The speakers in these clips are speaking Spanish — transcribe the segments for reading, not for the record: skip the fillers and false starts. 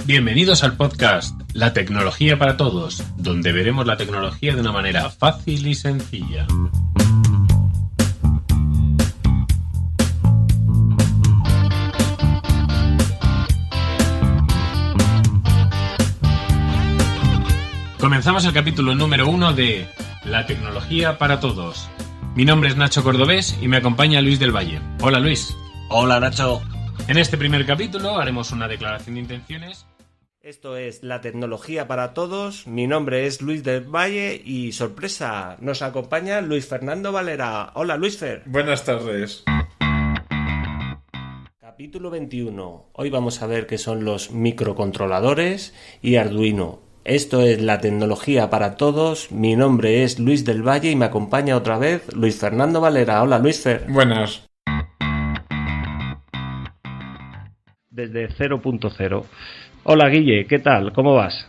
Bienvenidos al podcast La tecnología para todos, donde veremos la tecnología de una manera fácil y sencilla. Comenzamos el capítulo número 1 de La tecnología para todos. Mi nombre es Nacho Cordobés y me acompaña Luis del Valle. Hola Luis. Hola Nacho. En este primer capítulo haremos una declaración de intenciones. Esto es La tecnología para todos. Mi nombre es Luis del Valle y sorpresa, nos acompaña Luis Fernando Valera. Hola Luis Fer. Buenas tardes. Capítulo 21. Hoy vamos a ver qué son los microcontroladores y Arduino. Esto es La tecnología para todos. Mi nombre es Luis del Valle y me acompaña otra vez Luis Fernando Valera. Hola Luis Fer. Buenas. Desde 0.0. Hola Guille, ¿qué tal? ¿Cómo vas?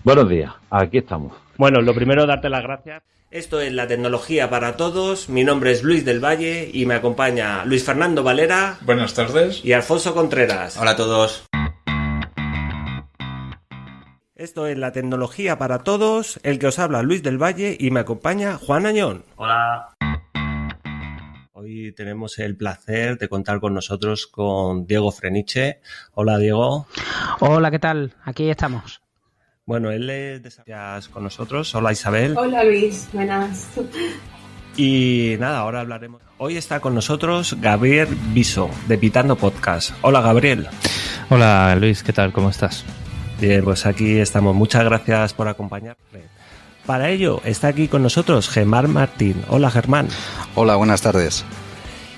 Buenos días, aquí estamos. Bueno, lo primero, darte las gracias. Esto es La tecnología para todos. Mi nombre es Luis del Valle y me acompaña Luis Fernando Valera. Buenas tardes. Y Alfonso Contreras. Hola a todos. Esto es La tecnología para todos. El que os habla Luis del Valle y me acompaña Juan Añón. Hola. Hoy tenemos el placer de contar con nosotros con Diego Freniche. Hola Diego. Hola, ¿qué tal? Aquí estamos. Bueno, él es de con nosotros. Hola Isabel. Hola Luis, buenas. Y nada, ahora hablaremos. Hoy está con nosotros Gabriel Viso, de Pitando Podcast. Hola Gabriel. Hola Luis, ¿qué tal? ¿Cómo estás? Bien, pues aquí estamos. Muchas gracias por acompañarme. Para ello está aquí con nosotros Germán Martín. Hola Germán. Hola, buenas tardes.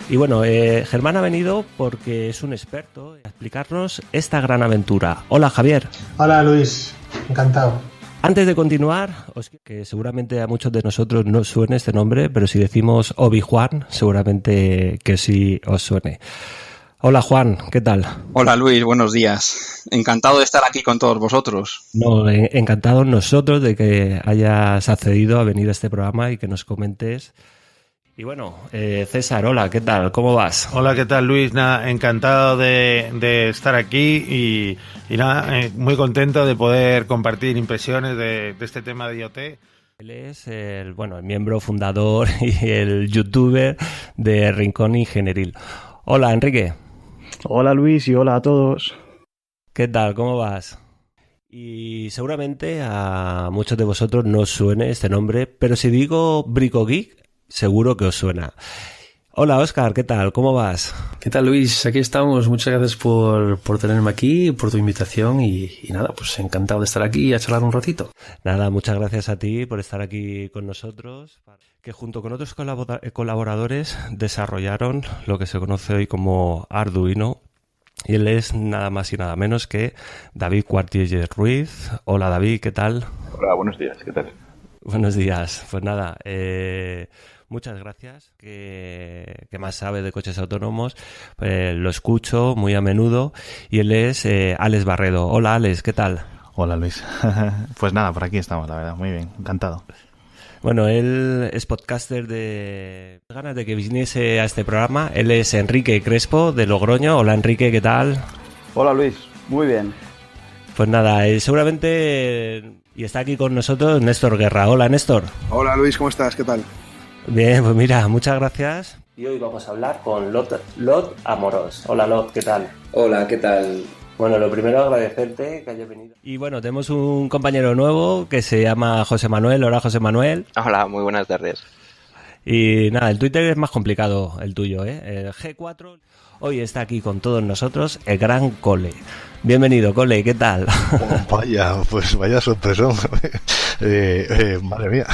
Y bueno, Germán ha venido porque es un experto en explicarnos esta gran aventura. Hola Javier. Hola Luis, encantado. Antes de continuar, que seguramente a muchos de nosotros no suene este nombre, pero si decimos Obi-Juan, seguramente que sí os suene. Hola Juan, ¿qué tal? Hola Luis, buenos días. Encantado de estar aquí con todos vosotros. No, encantados nosotros de que hayas accedido a venir a este programa y que nos comentes. Y bueno, César, hola, ¿qué tal? ¿Cómo vas? Hola, ¿qué tal Luis? Nada, encantado de estar aquí y nada, muy contento de poder compartir impresiones de este tema de IoT. Él es el miembro fundador y el youtuber de Rincón Ingenieril. Hola, Enrique. Hola Luis y hola a todos. ¿Qué tal? ¿Cómo vas? Y seguramente a muchos de vosotros no os suene este nombre, pero si digo BricoGeek, seguro que os suena. Hola Óscar, ¿qué tal? ¿Cómo vas? ¿Qué tal Luis? Aquí estamos. Muchas gracias por tenerme aquí, por tu invitación y nada, pues encantado de estar aquí y a charlar un ratito. Nada, muchas gracias a ti por estar aquí con nosotros, que junto con otros colaboradores desarrollaron lo que se conoce hoy como Arduino. Y él es nada más y nada menos que David Cuartiller Ruiz. Hola David, ¿qué tal? Hola, buenos días, ¿qué tal? Buenos días. Pues nada, muchas gracias. Que más sabe de coches autónomos. Lo escucho muy a menudo. Y él es Alex Barredo. Hola Alex, ¿qué tal? Hola Luis. Pues nada, por aquí estamos, la verdad. Muy bien, encantado. Bueno, él es podcaster de ganas de que viniese a este programa. Él es Enrique Crespo de Logroño. Hola Enrique, ¿qué tal? Hola Luis, muy bien. Pues nada, seguramente y está aquí con nosotros Néstor Guerra. Hola Néstor. Hola Luis, ¿cómo estás? ¿Qué tal? Bien, pues mira, muchas gracias. Y hoy vamos a hablar con Lot Amorós. Hola Lot, ¿qué tal? Hola, ¿qué tal? Bueno, lo primero agradecerte que hayas venido. Y bueno, tenemos un compañero nuevo que se llama José Manuel. Hola José Manuel. Hola, muy buenas tardes. Y nada, el Twitter es más complicado el tuyo, ¿eh? El G4. Hoy está aquí con todos nosotros el gran Cole. Bienvenido, Cole, ¿qué tal? Oh, vaya sorpresón. Madre mía.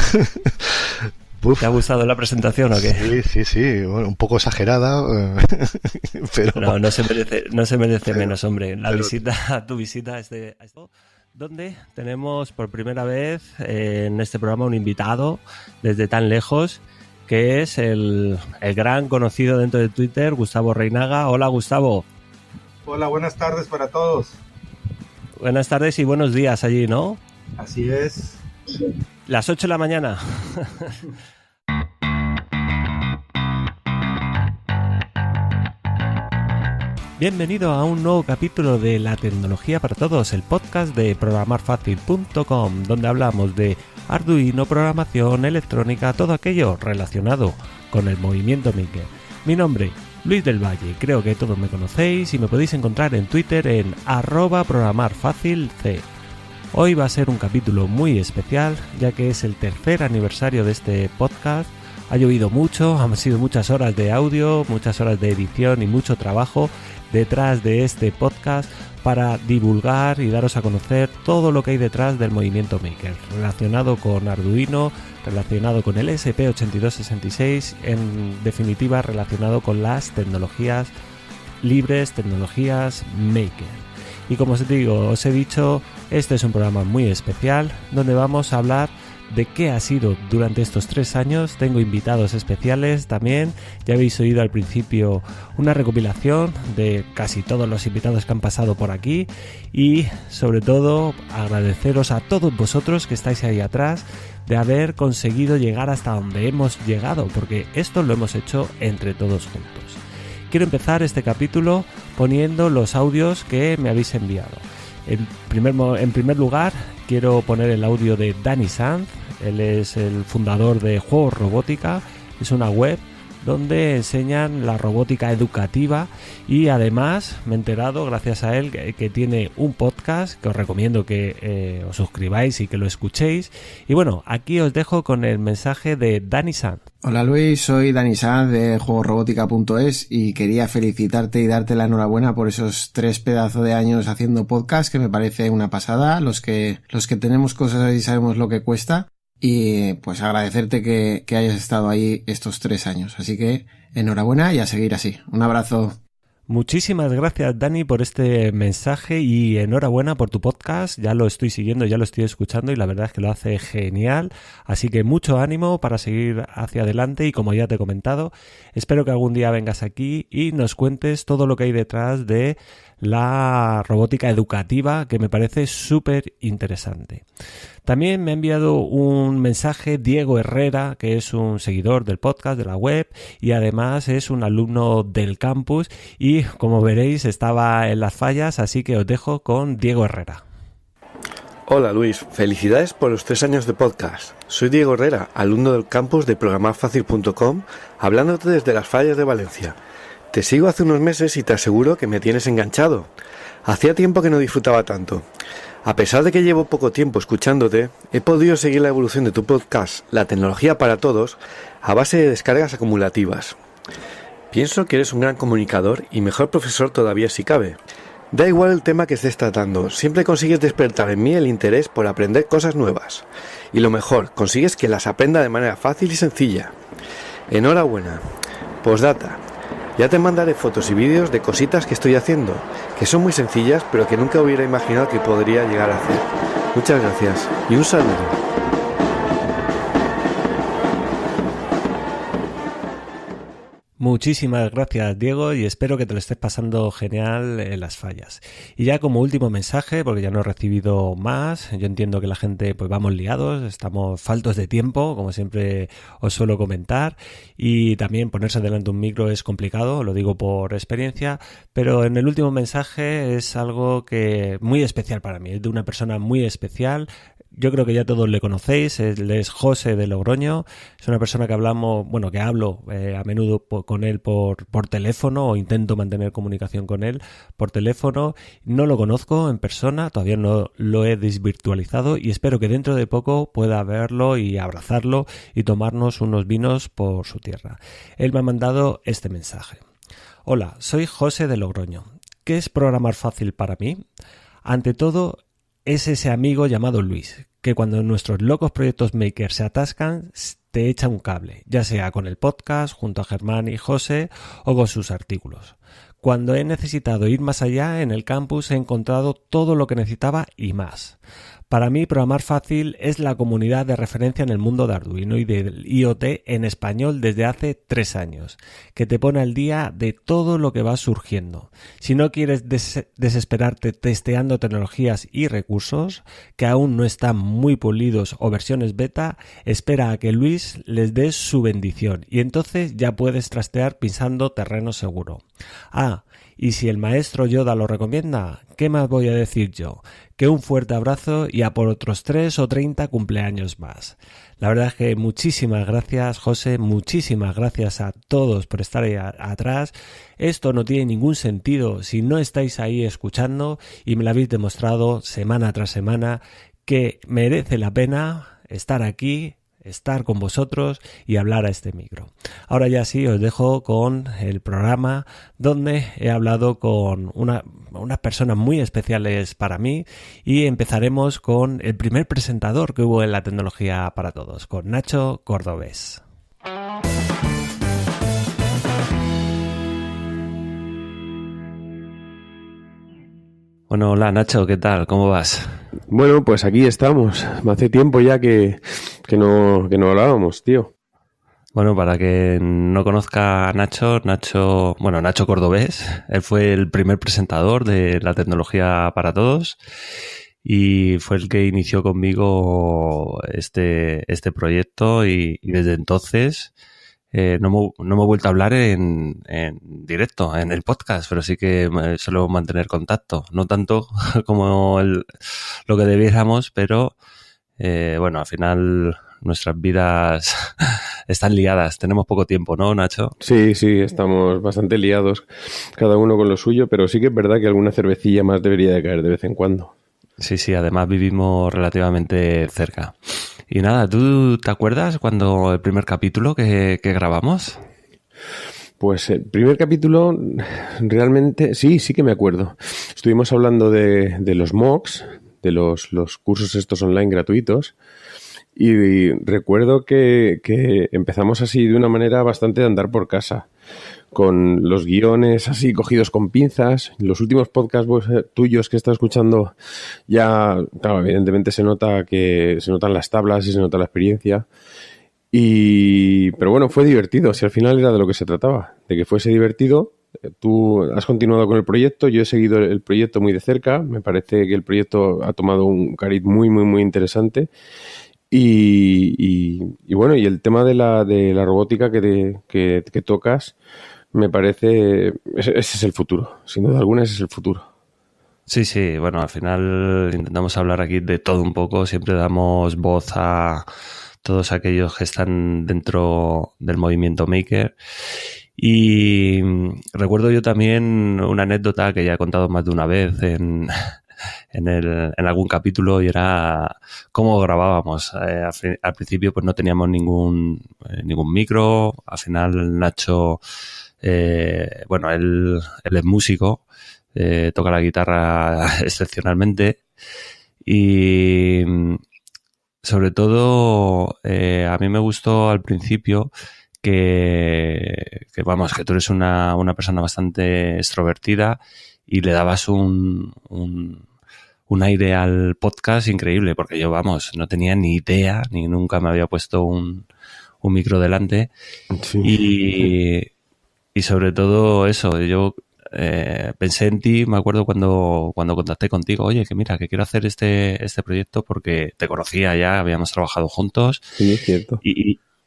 ¿Te ha gustado la presentación o qué? Sí. Bueno, un poco exagerada, pero... No se merece menos, hombre. Tu visita a este... donde tenemos por primera vez en este programa un invitado desde tan lejos, que es el gran conocido dentro de Twitter, Gustavo Reinaga. Hola, Gustavo. Hola, buenas tardes para todos. Buenas tardes y buenos días allí, ¿no? Así es. Las 8 de la mañana. Bienvenido a un nuevo capítulo de La Tecnología para Todos, el podcast de programarfacil.com, donde hablamos de Arduino, programación, electrónica, todo aquello relacionado con el movimiento maker. Mi nombre, Luis del Valle, creo que todos me conocéis y me podéis encontrar en Twitter en @programarfacilc. Hoy va a ser un capítulo muy especial, ya que es el tercer aniversario de este podcast. Ha llovido mucho, han sido muchas horas de audio, muchas horas de edición y mucho trabajo detrás de este podcast para divulgar y daros a conocer todo lo que hay detrás del movimiento maker, relacionado con Arduino, relacionado con el ESP8266, en definitiva relacionado con las tecnologías libres, tecnologías maker. Y como os digo, os he dicho, este es un programa muy especial donde vamos a hablar de qué ha sido durante estos 3 años. Tengo invitados especiales también. Ya habéis oído al principio una recopilación de casi todos los invitados que han pasado por aquí y sobre todo agradeceros a todos vosotros que estáis ahí atrás de haber conseguido llegar hasta donde hemos llegado, porque esto lo hemos hecho entre todos juntos. Quiero empezar este capítulo poniendo los audios que me habéis enviado. En primer lugar, quiero poner el audio de Dani Sanz. Él es el fundador de Juegos Robótica. Es una web donde enseñan la robótica educativa y además me he enterado, gracias a él, que tiene un podcast que os recomiendo que os suscribáis y que lo escuchéis. Y bueno, aquí os dejo con el mensaje de Dani Sanz. Hola Luis, soy Dani Sanz de juegosrobotica.es y quería felicitarte y darte la enhorabuena por esos 3 pedazos de años haciendo podcast, que me parece una pasada. Los que tenemos cosas ahí sabemos lo que cuesta. Y pues agradecerte que hayas estado ahí estos 3 años. Así que enhorabuena y a seguir así. Un abrazo. Muchísimas gracias, Dani, por este mensaje y enhorabuena por tu podcast. Ya lo estoy siguiendo, ya lo estoy escuchando y la verdad es que lo hace genial. Así que mucho ánimo para seguir hacia adelante y como ya te he comentado, espero que algún día vengas aquí y nos cuentes todo lo que hay detrás de la robótica educativa, que me parece súper interesante. También me ha enviado un mensaje Diego Herrera, que es un seguidor del podcast, de la web, y además es un alumno del campus y, como veréis, estaba en las fallas, así que os dejo con Diego Herrera. Hola Luis, felicidades por los 3 años de podcast. Soy Diego Herrera, alumno del campus de programarfacil.com, hablándote desde las fallas de Valencia. Te sigo hace unos meses y te aseguro que me tienes enganchado. Hacía tiempo que no disfrutaba tanto. A pesar de que llevo poco tiempo escuchándote, he podido seguir la evolución de tu podcast, La Tecnología para Todos, a base de descargas acumulativas. Pienso que eres un gran comunicador y mejor profesor todavía si cabe. Da igual el tema que estés tratando, siempre consigues despertar en mí el interés por aprender cosas nuevas. Y lo mejor, consigues que las aprenda de manera fácil y sencilla. Enhorabuena. Postdata. Ya te mandaré fotos y vídeos de cositas que estoy haciendo, que son muy sencillas, pero que nunca hubiera imaginado que podría llegar a hacer. Muchas gracias y un saludo. Muchísimas gracias, Diego, y espero que te lo estés pasando genial en las fallas. Y ya como último mensaje, porque ya no he recibido más, yo entiendo que la gente pues vamos liados, estamos faltos de tiempo, como siempre os suelo comentar, y también ponerse delante de un micro es complicado, lo digo por experiencia, pero en el último mensaje es algo que muy especial para mí, es de una persona muy especial. Yo creo que ya todos le conocéis, él es José de Logroño, es una persona que hablo a menudo con él por teléfono o intento mantener comunicación con él por teléfono. No lo conozco en persona, todavía no lo he desvirtualizado y espero que dentro de poco pueda verlo y abrazarlo y tomarnos unos vinos por su tierra. Él me ha mandado este mensaje. Hola, soy José de Logroño. ¿Qué es programar fácil para mí? Ante todo, es ese amigo llamado Luis, que cuando nuestros locos proyectos maker se atascan, te echa un cable, ya sea con el podcast, junto a Germán y José, o con sus artículos. Cuando he necesitado ir más allá, en el campus he encontrado todo lo que necesitaba y más. Para mí, Programar Fácil es la comunidad de referencia en el mundo de Arduino y del IoT en español desde hace 3 años, que te pone al día de todo lo que va surgiendo. Si no quieres desesperarte testeando tecnologías y recursos que aún no están muy pulidos o versiones beta, espera a que Luis les dé su bendición y entonces ya puedes trastear pisando terreno seguro. Y si el maestro Yoda lo recomienda, ¿qué más voy a decir yo? Que un fuerte abrazo y a por otros 3 o 30 cumpleaños más. La verdad es que muchísimas gracias, José, muchísimas gracias a todos por estar ahí atrás. Esto no tiene ningún sentido si no estáis ahí escuchando y me lo habéis demostrado semana tras semana que merece la pena estar aquí, estar con vosotros y hablar a este micro. Ahora ya sí, os dejo con el programa donde he hablado con unas personas muy especiales para mí y empezaremos con el primer presentador que hubo en la tecnología para todos, con Nacho Cordobés. Bueno, hola Nacho, ¿qué tal? ¿Cómo vas? Bueno, pues aquí estamos. Hace tiempo ya que no hablábamos, tío. Bueno, para que no conozca a Nacho Cordobés, él fue el primer presentador de la tecnología para todos y fue el que inició conmigo este proyecto y desde entonces no hemos vuelto a hablar en directo, en el podcast, pero sí que suelo mantener contacto. No tanto como lo que debiéramos, pero bueno, al final nuestras vidas están liadas. Tenemos poco tiempo, ¿no, Nacho? Sí, estamos bastante liados, cada uno con lo suyo, pero sí que es verdad que alguna cervecilla más debería de caer de vez en cuando. Sí, además vivimos relativamente cerca. Y nada, ¿tú te acuerdas cuando el primer capítulo que grabamos? Pues el primer capítulo realmente sí que me acuerdo. Estuvimos hablando de los MOOCs, de los cursos estos online gratuitos, y recuerdo que empezamos así de una manera bastante de andar por casa, con los guiones así cogidos con pinzas. Los últimos podcasts tuyos que he estado escuchando ya, claro, evidentemente se notan las tablas y se nota la experiencia. Pero bueno, fue divertido. Si al final era de lo que se trataba, de que fuese divertido. Tú has continuado con el proyecto, yo he seguido el proyecto muy de cerca. Me parece que el proyecto ha tomado un cariz muy, muy, muy interesante. Y bueno, y el tema de la robótica que tocas, me parece, ese es el futuro, sin duda alguna ese es el futuro. Sí, bueno, al final intentamos hablar aquí de todo un poco, siempre damos voz a todos aquellos que están dentro del movimiento Maker. Y recuerdo yo también una anécdota que ya he contado más de una vez en algún capítulo, y era cómo grabábamos. Al principio pues no teníamos ningún micro. Al final Nacho, bueno, él es músico, toca la guitarra excepcionalmente y sobre todo a mí me gustó al principio que tú eres una persona bastante extrovertida y le dabas un aire al podcast increíble, porque yo, no tenía ni idea, ni nunca me había puesto un micro delante. Sí. Y sobre todo eso, yo pensé en ti, me acuerdo cuando contacté contigo, oye, que mira, que quiero hacer este proyecto porque te conocía ya, habíamos trabajado juntos. Sí, es cierto.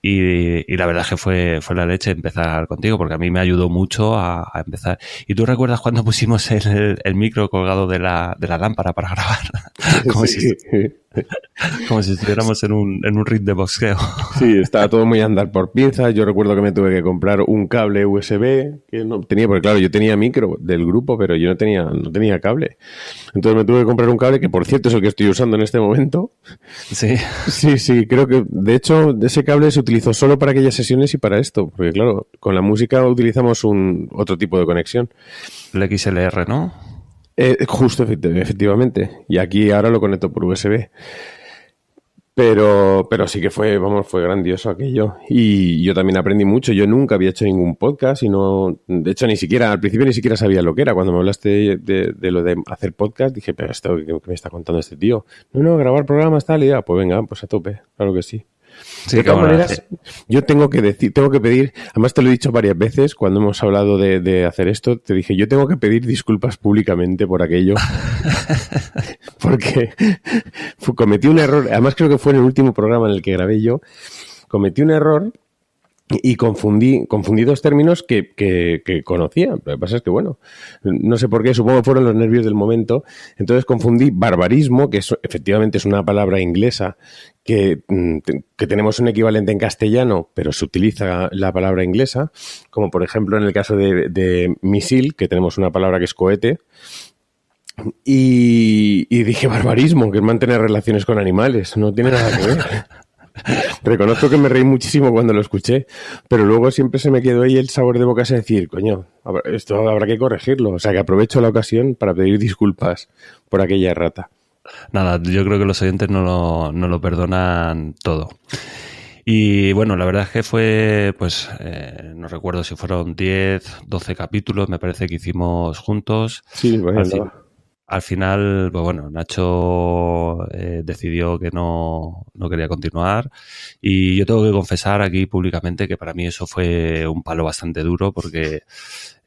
Y la verdad es que fue la leche empezar contigo, porque a mí me ayudó mucho a empezar. ¿Y tú recuerdas cuando pusimos el micro colgado de la lámpara para grabar? Como si estuviéramos en un ring de boxeo. Sí, estaba todo muy a andar por pinzas. Yo recuerdo que me tuve que comprar un cable USB que no tenía, porque claro, yo tenía micro del grupo, pero yo no tenía cable. Entonces me tuve que comprar un cable, que por cierto es el que estoy usando en este momento. Sí. Sí, creo que de hecho ese cable se utilizó solo para aquellas sesiones y para esto, porque claro, con la música utilizamos otro tipo de conexión. El XLR, ¿no? Justo, efectivamente. Y aquí ahora lo conecto por USB. Pero sí que fue grandioso aquello. Y yo también aprendí mucho. Yo nunca había hecho ningún podcast y no, de hecho, al principio ni siquiera sabía lo que era. Cuando me hablaste de lo de hacer podcast, dije, pero esto que me está contando este tío. No, grabar programas, tal, y ya, pues venga, pues a tope, claro que sí. Sí, de todas maneras, yo tengo que pedir, además te lo he dicho varias veces cuando hemos hablado de hacer esto, te dije, yo tengo que pedir disculpas públicamente por aquello, porque cometí un error, además creo que fue en el último programa en el que grabé yo, cometí un error y confundí dos términos que conocía. Lo que pasa es que, bueno, no sé por qué, supongo que fueron los nervios del momento. Entonces confundí barbarismo, que efectivamente es una palabra inglesa, que tenemos un equivalente en castellano, pero se utiliza la palabra inglesa, como por ejemplo en el caso de misil, que tenemos una palabra que es cohete. Y dije barbarismo, que es mantener relaciones con animales. No tiene nada que ver. Reconozco que me reí muchísimo cuando lo escuché, pero luego siempre se me quedó ahí el sabor de boca, es decir, coño, esto habrá que corregirlo. O sea, que aprovecho la ocasión para pedir disculpas por aquella errata. Nada, yo creo que los oyentes no lo perdonan todo. Y bueno, la verdad es que fue, pues, no recuerdo si fueron 10, 12 capítulos, me parece que hicimos juntos. Sí, bueno, al final, pues bueno, Nacho decidió que no quería continuar y yo tengo que confesar aquí públicamente que para mí eso fue un palo bastante duro porque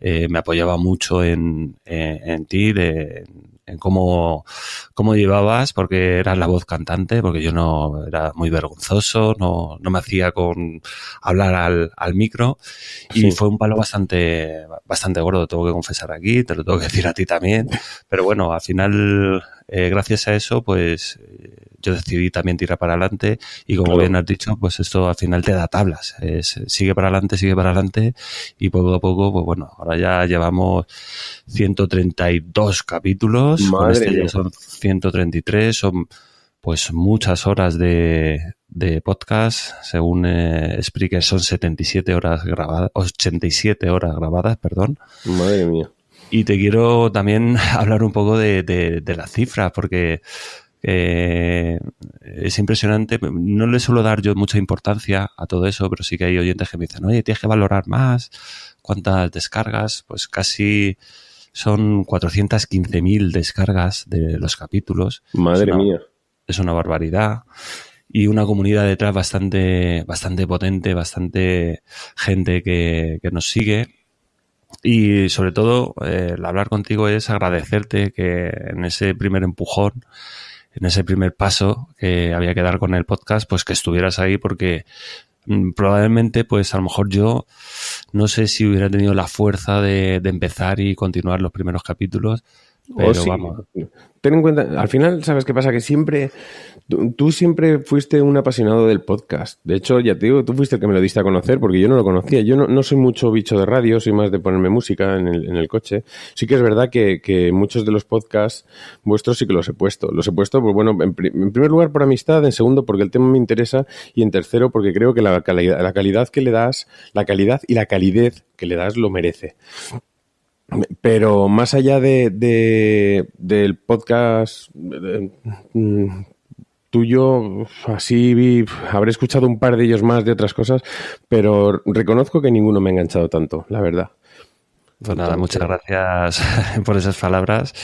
me apoyaba mucho en ti, en cómo llevabas, porque eras la voz cantante, porque yo no era muy vergonzoso, no me hacía con hablar al micro y sí. Fue un palo bastante gordo, tengo que confesar aquí, te lo tengo que decir a ti también, pero bueno, al final gracias a eso pues yo decidí también tirar para adelante y como bien has dicho, pues esto al final te da tablas, sigue para adelante y poco a poco, pues bueno, ahora ya llevamos 132 capítulos, con este ya son 133, son pues muchas horas de podcast, según Spreaker son 87 horas grabadas, perdón. Madre mía. Y te quiero también hablar un poco de las cifras, porque es impresionante. No le suelo dar yo mucha importancia a todo eso, pero sí que hay oyentes que me dicen, oye, tienes que valorar más, ¿cuántas descargas? Pues casi son 415.000 descargas de los capítulos. Madre mía. Es una barbaridad. Y una comunidad detrás bastante potente, bastante gente que nos sigue. Y sobre todo, el hablar contigo es agradecerte que en ese primer empujón, en ese primer paso que había que dar con el podcast, pues que estuvieras ahí porque probablemente, pues a lo mejor yo no sé si hubiera tenido la fuerza de empezar y continuar los primeros capítulos, pero sí. Vamos. Ten en cuenta, al final, ¿sabes qué pasa? Que tú siempre fuiste un apasionado del podcast. De hecho, ya te digo, tú fuiste el que me lo diste a conocer porque yo no lo conocía. Yo no soy mucho bicho de radio, soy más de ponerme música en el coche. Sí que es verdad que muchos de los podcasts vuestros sí que los he puesto. Los he puesto, pues bueno, en primer lugar por amistad, en segundo porque el tema me interesa y en tercero porque creo que la calidad que le das, la calidad y la calidez que le das lo merece. Pero más allá del podcast tuyo, así habré escuchado un par de ellos más de otras cosas, pero reconozco que ninguno me ha enganchado tanto, la verdad. Pues nada, muchas gracias por esas palabras.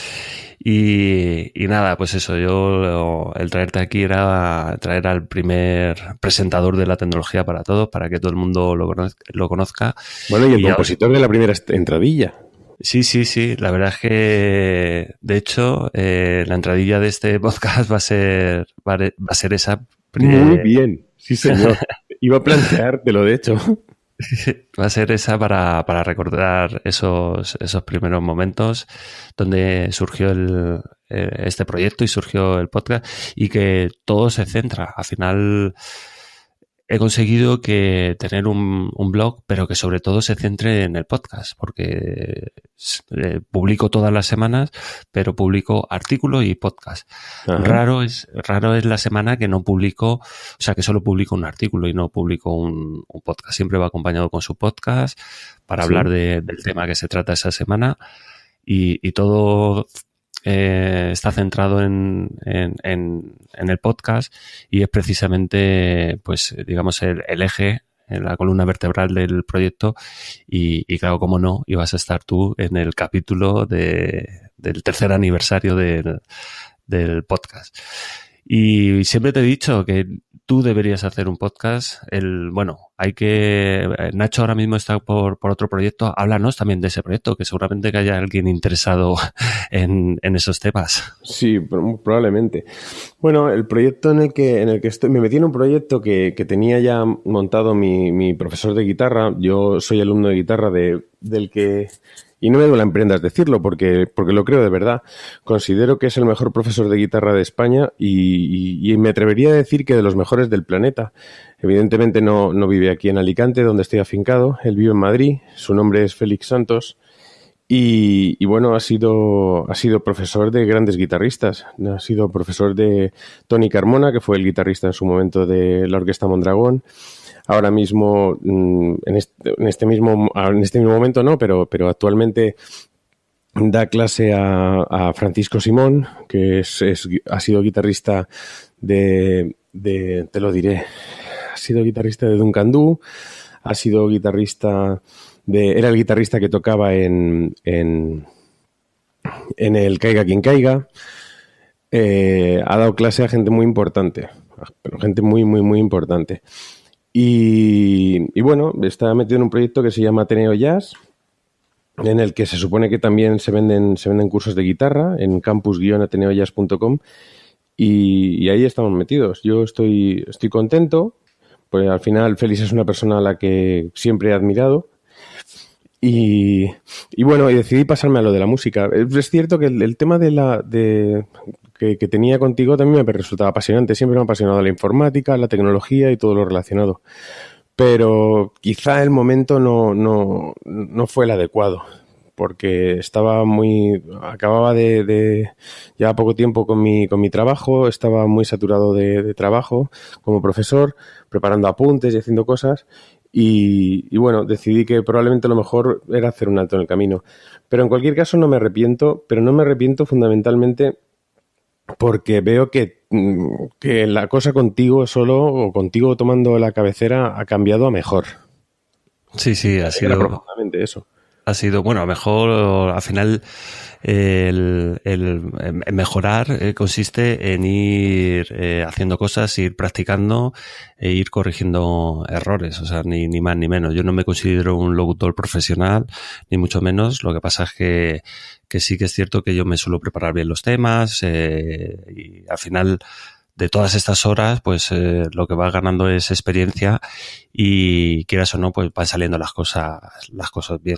Y nada, pues eso, yo el traerte aquí era traer al primer presentador de la tecnología para todos, para que todo el mundo lo conozca. Bueno, y el compositor de la primera entradilla. Sí, la verdad es que, de hecho, la entradilla de este podcast va a ser esa. Muy bien, sí señor. Iba a planteártelo, de hecho. Va a ser esa para recordar esos primeros momentos donde surgió este proyecto y surgió el podcast y que todo se centra. Al final he conseguido tener un blog, pero que sobre todo se centre en el podcast, porque publico todas las semanas, pero publico artículos y podcast. Raro es la semana que no publico, o sea, que solo publico un artículo y no publico un podcast. Siempre va acompañado con su podcast para hablar del tema que se trata esa semana y todo está centrado en el podcast y es precisamente, pues, digamos, el eje, en la columna vertebral del proyecto y claro, como no, ibas a estar tú en el capítulo del tercer aniversario del podcast. Y siempre te he dicho que tú deberías hacer un podcast. Nacho ahora mismo está por otro proyecto. Háblanos también de ese proyecto, que seguramente que haya alguien interesado en esos temas. Sí, probablemente. Bueno, el proyecto en el que estoy, me metí en un proyecto que tenía ya montado mi profesor de guitarra. Yo soy alumno de guitarra del que... Y no me duele en prendas decirlo porque lo creo de verdad. Considero que es el mejor profesor de guitarra de España y me atrevería a decir que de los mejores del planeta. Evidentemente no vive aquí en Alicante, donde estoy afincado. Él vive en Madrid. Su nombre es Félix Santos. Y bueno, ha sido profesor de grandes guitarristas. Ha sido profesor de Tony Carmona, que fue el guitarrista en su momento de la Orquesta Mondragón. Ahora mismo, en este mismo momento no, pero actualmente da clase a Francisco Simón, que ha sido guitarrista te lo diré, ha sido guitarrista de Duncan Du, ha sido guitarrista era el guitarrista que tocaba en el Caiga Quien Caiga. Ha dado clase a gente muy importante, gente muy, muy, muy importante. Y bueno, está metido en un proyecto que se llama Ateneo Jazz, en el que se supone que también se venden cursos de guitarra en campus-ateneojazz.com y ahí estamos metidos. Yo estoy contento, porque al final Félix es una persona a la que siempre he admirado y bueno, y decidí pasarme a lo de la música. Es cierto que el tema que tenía contigo también me resultaba apasionante. Siempre me ha apasionado la informática, la tecnología y todo lo relacionado. Pero quizá el momento no fue el adecuado, porque acababa de ya poco tiempo con mi trabajo, estaba muy saturado de trabajo como profesor, preparando apuntes y haciendo cosas. Y bueno, decidí que probablemente lo mejor era hacer un alto en el camino. Pero en cualquier caso no me arrepiento, fundamentalmente porque veo que la cosa contigo solo o contigo tomando la cabecera ha cambiado a mejor. Sí, ha sido profundamente eso. Ha sido, bueno, a mejor al final el mejorar consiste en ir haciendo cosas, ir practicando e ir corrigiendo errores, o sea, ni más ni menos. Yo no me considero un locutor profesional, ni mucho menos. Lo que pasa es que sí que es cierto que yo me suelo preparar bien los temas y al final de todas estas horas, pues lo que vas ganando es experiencia y quieras o no, pues van saliendo las cosas bien.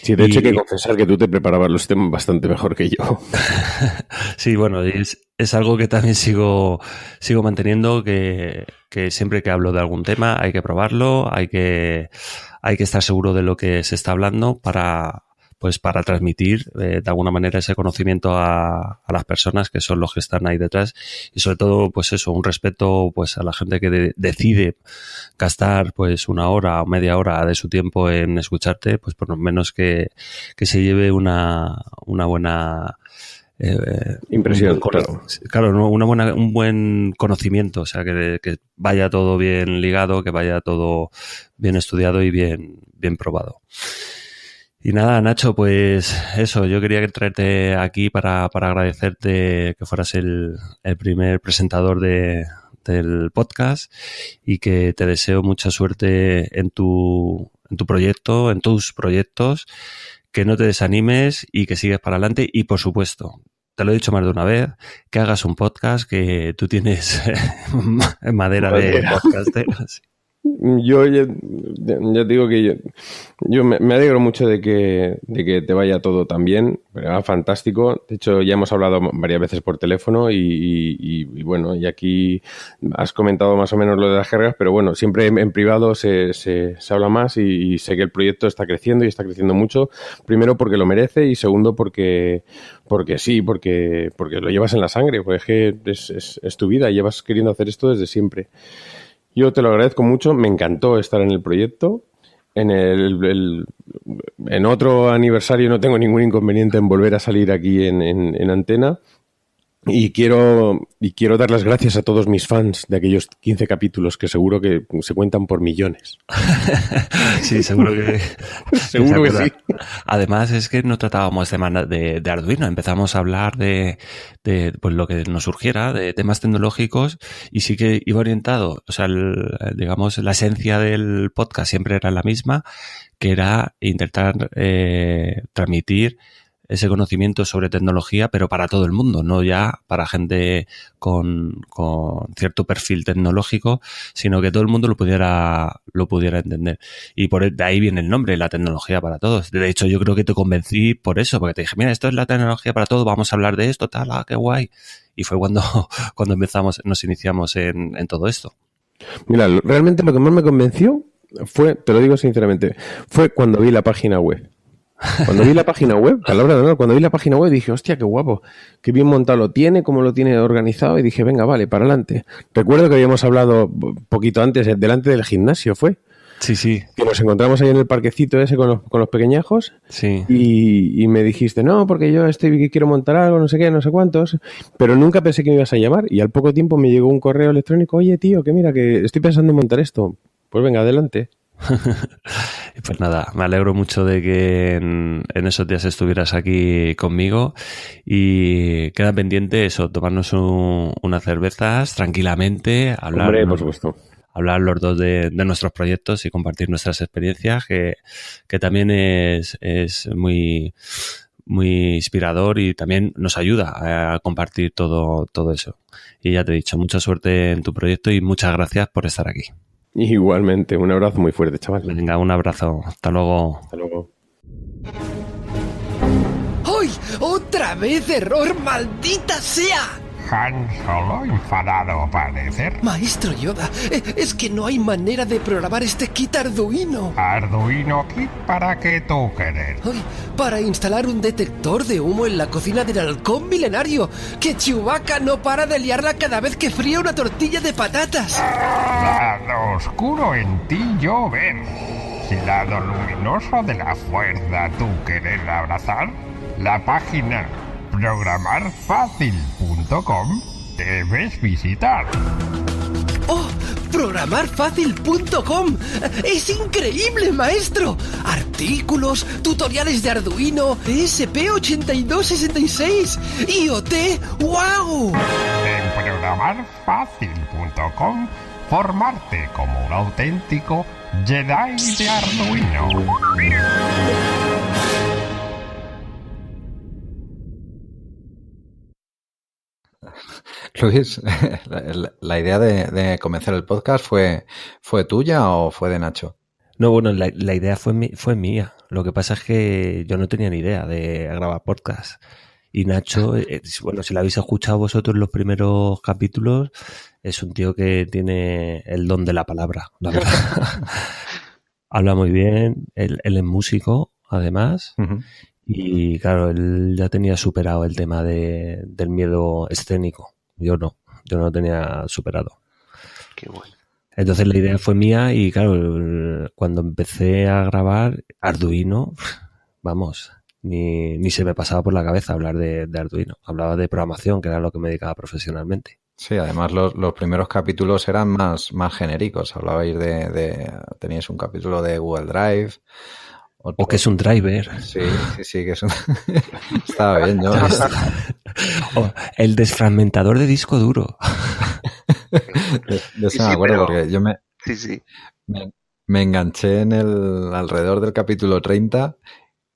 Sí, de hecho hay que confesar que tú te preparabas los temas bastante mejor que yo. Sí, bueno, es algo que también sigo manteniendo, que siempre que hablo de algún tema hay que probarlo, hay que estar seguro de lo que se está hablando para transmitir de alguna manera ese conocimiento a las personas que son los que están ahí detrás y sobre todo pues eso, un respeto pues a la gente que decide gastar pues una hora o media hora de su tiempo en escucharte, pues por lo menos que se lleve una buena impresión, claro, ¿no? Un buen conocimiento, o sea que vaya todo bien ligado, que vaya todo bien estudiado y bien probado. Y nada, Nacho, pues eso, yo quería traerte aquí para agradecerte que fueras el primer presentador del podcast y que te deseo mucha suerte en tu proyecto, en tus proyectos, que no te desanimes y que sigas para adelante y, por supuesto, te lo he dicho más de una vez, que hagas un podcast, que tú tienes madera de podcaster. Yo ya digo que yo me alegro mucho de que te vaya todo tan bien, fantástico. De hecho, ya hemos hablado varias veces por teléfono y bueno, y aquí has comentado más o menos lo de las jergas, pero bueno, siempre en privado se habla más y sé que el proyecto está creciendo y está creciendo mucho. Primero porque lo merece y segundo porque lo llevas en la sangre, porque es que es tu vida, llevas queriendo hacer esto desde siempre. Yo te lo agradezco mucho, me encantó estar en el proyecto. en otro aniversario no tengo ningún inconveniente en volver a salir aquí en antena. Y quiero dar las gracias a todos mis fans de aquellos 15 capítulos que seguro que se cuentan por millones. Sí, seguro que seguro que sí. Además es que no tratábamos de Arduino, empezamos a hablar de pues lo que nos surgiera, de temas tecnológicos, y sí que iba orientado, o sea, digamos, la esencia del podcast siempre era la misma, que era intentar transmitir ese conocimiento sobre tecnología, pero para todo el mundo, no ya para gente con cierto perfil tecnológico, sino que todo el mundo lo pudiera entender. Y de ahí viene el nombre, la tecnología para todos. De hecho, yo creo que te convencí por eso, porque te dije, mira, esto es la tecnología para todos, vamos a hablar de esto, tal, qué guay. Y fue cuando nos iniciamos en todo esto. Mira, realmente lo que más me convenció fue, te lo digo sinceramente, fue cuando vi la página web. Cuando vi la página web, palabra de honor, cuando vi la página web dije, hostia, qué guapo, qué bien montado lo tiene, cómo lo tiene organizado, y dije, venga, vale, para adelante. Recuerdo que habíamos hablado poquito antes, delante del gimnasio, ¿fue? Sí. Que nos encontramos ahí en el parquecito ese con los pequeñajos. Sí. Y me dijiste, no, porque yo quiero montar algo, no sé qué, no sé cuántos, pero nunca pensé que me ibas a llamar, y al poco tiempo me llegó un correo electrónico, oye, tío, que mira, que estoy pensando en montar esto. Pues venga, adelante. Pues nada, me alegro mucho de que en esos días estuvieras aquí conmigo, y queda pendiente eso, tomarnos unas cervezas tranquilamente, hablar, hombre, por supuesto, hablar los dos de nuestros proyectos y compartir nuestras experiencias, que también es muy, muy inspirador y también nos ayuda a compartir todo eso. Y ya te he dicho, mucha suerte en tu proyecto y muchas gracias por estar aquí. Igualmente, un abrazo muy fuerte, chaval. Venga, un abrazo. Hasta luego. Hasta luego. ¡Ay! ¡Otra vez error! ¡Maldita sea! Han Solo enfadado parece. Maestro Yoda, es que no hay manera de programar este kit Arduino. ¿Arduino kit para qué tú quieres? Ay, para instalar un detector de humo en la cocina del halcón milenario. Que Chewbacca no para de liarla cada vez que fría una tortilla de patatas. Lado oscuro en ti yo ver. Si lado luminoso de la fuerza tú quieres abrazar, la página programarfacil.com debes visitar. ¡Oh! ¡Programarfacil.com! ¡Es increíble, maestro! Artículos, tutoriales de Arduino, ESP8266, IoT, ¡wow! En programarfacil.com, formarte como un auténtico Jedi de Arduino. Luis, la idea de comenzar el podcast ¿fue tuya o fue de Nacho? No, bueno, la idea fue mía. Lo que pasa es que yo no tenía ni idea de grabar podcast. Y Nacho, bueno, si lo habéis escuchado vosotros en los primeros capítulos, es un tío que tiene el don de la palabra, la verdad. Habla muy bien, él es músico, además. Uh-huh. Y claro, él ya tenía superado el tema del miedo escénico. Yo no lo tenía superado. Qué bueno. Entonces la idea fue mía y claro, cuando empecé a grabar Arduino, vamos, ni se me pasaba por la cabeza hablar de Arduino. Hablaba de programación, que era lo que me dedicaba profesionalmente. Sí, además los primeros capítulos eran más genéricos. Hablabais teníais un capítulo de Google Drive. O que es un driver. Sí, que es un... Estaba bien, ¿no? O el desfragmentador de disco duro. Yo sí me acuerdo porque yo me enganché alrededor del capítulo 30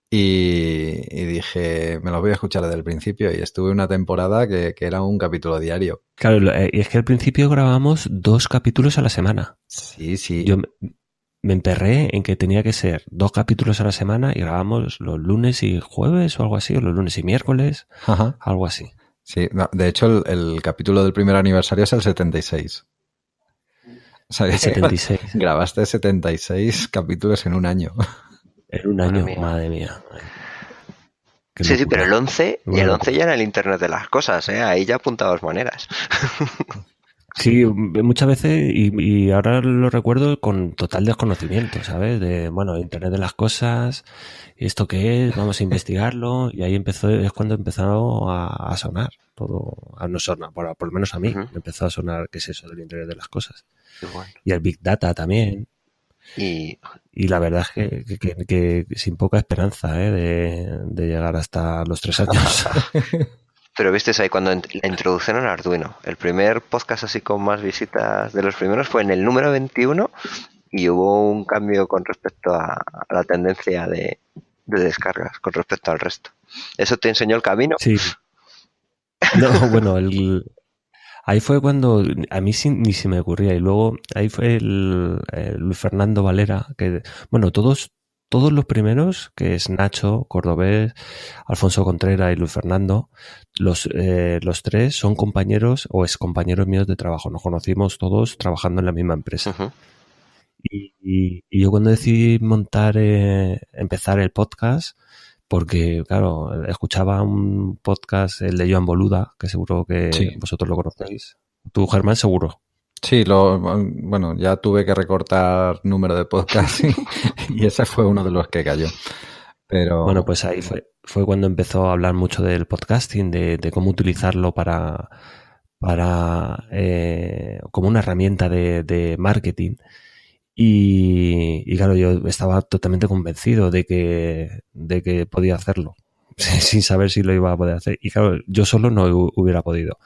y dije, me lo voy a escuchar desde el principio, y estuve una temporada que era un capítulo diario. Claro, y es que al principio grabábamos 2 capítulos a la semana. Sí. Yo me emperré en que tenía que ser 2 capítulos a la semana y grabamos los lunes y jueves o algo así, o los lunes y miércoles, ajá, algo así. Sí, no, de hecho el capítulo del primer aniversario es el 76. O sea, el 76. Grabaste 76 capítulos en un año. En un año, madre mía. Sí, pero el 11, y el 11 ya era el Internet de las cosas, ¿eh? Ahí ya apuntabas maneras. Sí, muchas veces, y ahora lo recuerdo con total desconocimiento, ¿sabes? De, bueno, Internet de las cosas, ¿y esto qué es? Vamos a investigarlo, y ahí es cuando empezó a sonar todo, no sonar, por lo menos a mí, empezó a sonar qué es eso del Internet de las cosas. Bueno. Y el Big Data también. Y la verdad es que sin poca esperanza, de llegar hasta los 3 años. Pero viste ahí cuando la introducción al Arduino. El primer podcast así con más visitas de los primeros fue en el número 21 y hubo un cambio con respecto a la tendencia de descargas con respecto al resto. ¿Eso te enseñó el camino? Sí. No, bueno, ahí fue cuando a mí ni se me ocurría. Y luego ahí fue el Luis Fernando Valera, que, bueno, todos los primeros, que es Nacho, Cordobés, Alfonso Contreras y Luis Fernando, los 3 son compañeros o excompañeros míos de trabajo. Nos conocimos todos trabajando en la misma empresa. Uh-huh. Y yo cuando decidí empezar el podcast, porque, claro, escuchaba un podcast, el de Joan Boluda, que seguro que vosotros lo conocéis. Tú, Germán, seguro. Sí, bueno, ya tuve que recortar número de podcast y ese fue uno de los que cayó. Pero bueno, pues ahí fue cuando empezó a hablar mucho del podcasting, de cómo utilizarlo para como una herramienta de marketing. Y claro, yo estaba totalmente convencido de que podía hacerlo, sin saber si lo iba a poder hacer. Y claro, yo solo no hubiera podido.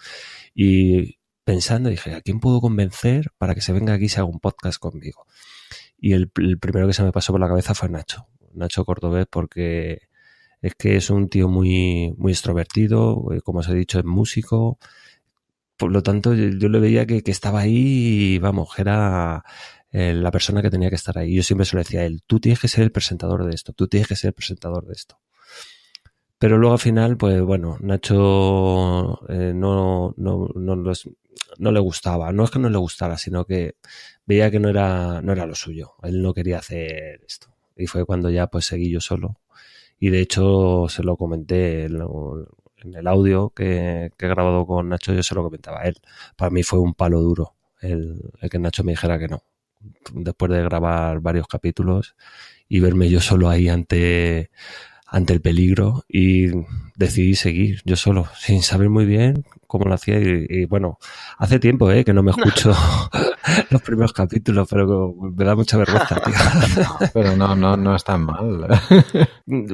Y pensando, dije, ¿a quién puedo convencer para que se venga aquí y se haga un podcast conmigo? Y el primero que se me pasó por la cabeza fue Nacho Cordobés, porque es que es un tío muy, muy extrovertido, como os he dicho, es músico. Por lo tanto, yo le veía que estaba ahí y, vamos, que era la persona que tenía que estar ahí. Yo siempre se lo decía a él, tú tienes que ser el presentador de esto, tú tienes que ser el presentador de esto. Pero luego al final, pues bueno, Nacho no le gustaba. No es que no le gustara, sino que veía que no era lo suyo. Él no quería hacer esto. Y fue cuando ya pues seguí yo solo. Y de hecho se lo comenté en el audio que he grabado con Nacho, yo se lo comentaba a él. Para mí fue un palo duro el que Nacho me dijera que no. Después de grabar varios capítulos y verme yo solo ahí ante el peligro, y decidí seguir yo solo, sin saber muy bien cómo lo hacía. Y bueno, hace tiempo que no me escucho los primeros capítulos, pero me da mucha vergüenza, tío. Pero no es tan mal.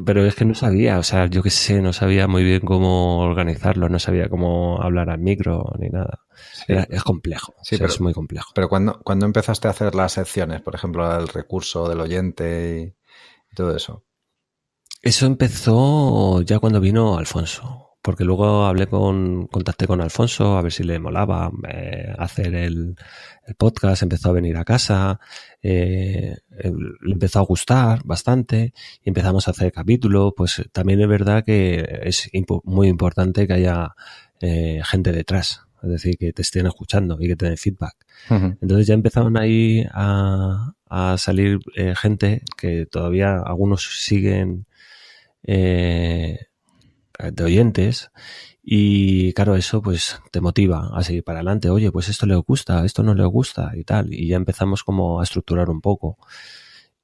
Pero es que no sabía, o sea, yo qué sé, no sabía muy bien cómo organizarlo, no sabía cómo hablar al micro ni nada. Sí. Es complejo, sí, o sea, es muy complejo. Pero ¿cuándo empezaste a hacer las secciones? Por ejemplo, el recurso del oyente y todo eso. Eso empezó ya cuando vino Alfonso, porque luego contacté con Alfonso a ver si le molaba hacer el podcast. Empezó a venir a casa, le empezó a gustar bastante y empezamos a hacer capítulos. Pues también es verdad que es muy importante que haya gente detrás, es decir, que te estén escuchando y que te den feedback. Uh-huh. Entonces ya empezaron ahí a salir gente que todavía algunos siguen de oyentes, y claro, eso pues te motiva a seguir para adelante. Oye, pues esto le gusta, esto no le gusta y tal, y ya empezamos como a estructurar un poco.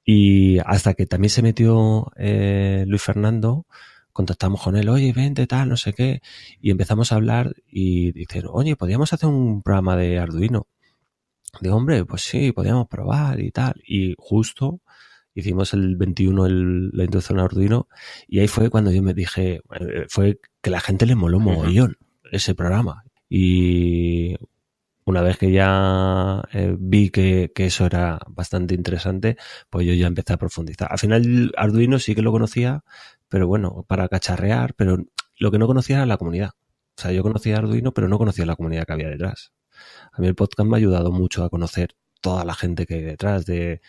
Y hasta que también se metió Luis Fernando, contactamos con él, oye, vente, tal, no sé qué, y empezamos a hablar y dicen, oye, ¿podríamos hacer un programa de Arduino? Digo, hombre, pues sí, podríamos probar y tal. Y justo hicimos el 21 la introducción a Arduino, y ahí fue cuando yo me dije, fue que la gente le moló mogollón ese programa. Y una vez que ya vi que eso era bastante interesante, pues yo ya empecé a profundizar. Al final Arduino sí que lo conocía, pero bueno, para cacharrear, pero lo que no conocía era la comunidad. O sea, yo conocía Arduino, pero no conocía la comunidad que había detrás. A mí el podcast me ha ayudado mucho a conocer toda la gente que hay detrás del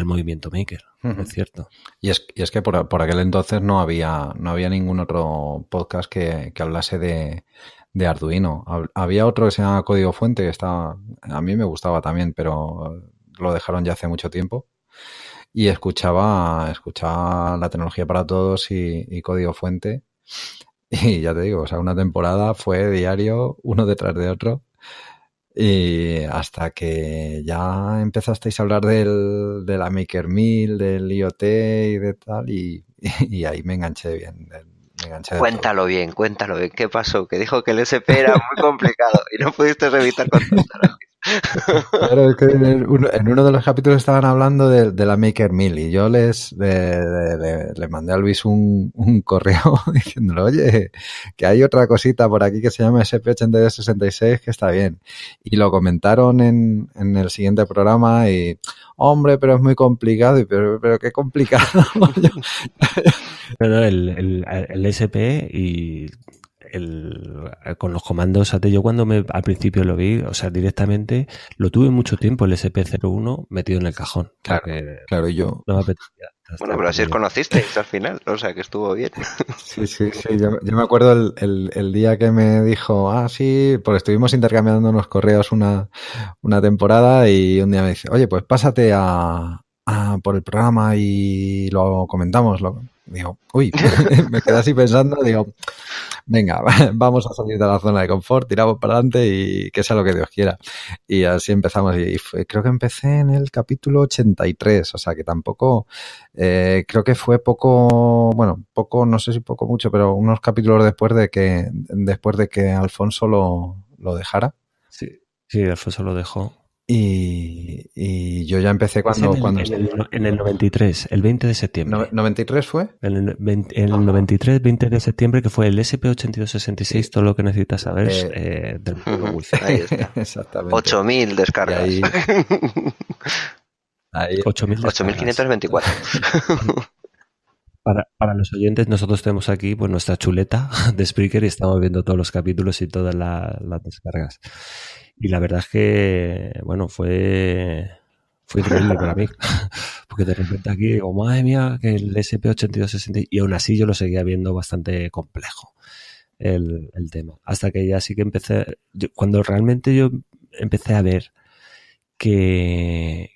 movimiento maker, es cierto. Y es que por aquel entonces no había ningún otro podcast que hablase de Arduino. Había otro que se llama Código Fuente, que a mí me gustaba también, pero lo dejaron ya hace mucho tiempo. Y escuchaba La Tecnología para Todos y Código Fuente. Y ya te digo, o sea, una temporada fue diario, uno detrás de otro. Y hasta que ya empezasteis a hablar de la Maker Mill, del IoT y de tal, y ahí me enganché bien. Cuéntalo bien. ¿Qué pasó? Que dijo que el SP era muy complicado y no pudiste evitar contestar. Claro, es que en uno de los capítulos estaban hablando de la Maker Mill y yo le mandé a Luis un correo diciéndole, oye, que hay otra cosita por aquí que se llama SP8266 que está bien. Y lo comentaron en el siguiente programa y, hombre, pero es muy complicado. Pero qué complicado. Pero el SP y con los comandos AT, yo cuando al principio lo vi, o sea, directamente lo tuve mucho tiempo el SP01 metido en el cajón. Claro, y yo. No me apetecía. Bueno, pero así os conocisteis al final, o sea, que estuvo bien. Sí. Yo me acuerdo el día que me dijo, sí, porque estuvimos intercambiando unos correos una temporada y un día me dice, oye, pues pásate por el programa y lo comentamos. Digo, uy, me quedé así pensando, digo, venga, vamos a salir de la zona de confort, tiramos para adelante y que sea lo que Dios quiera. Y así empezamos. Y creo que empecé en el capítulo 83, o sea que tampoco, creo que fue poco, no sé si poco mucho, pero unos capítulos después de que Alfonso lo dejara. Sí, Alfonso lo dejó. Y yo ya empecé en el 93, el 20 de septiembre. ¿93 fue? En el 93, 20 de septiembre, que fue el SP8266, todo lo que necesitas saber del mundo wifi. Ahí está. Exactamente. 8.000 descargas. Ahí 8.524. Para los oyentes, nosotros tenemos aquí pues nuestra chuleta de Spreaker y estamos viendo todos los capítulos y todas las descargas. Y la verdad es que, fue increíble para mí. Porque de repente aquí digo, madre mía, que el SP8266... Y aún así yo lo seguía viendo bastante complejo el tema. Hasta que ya sí que cuando realmente yo empecé a ver que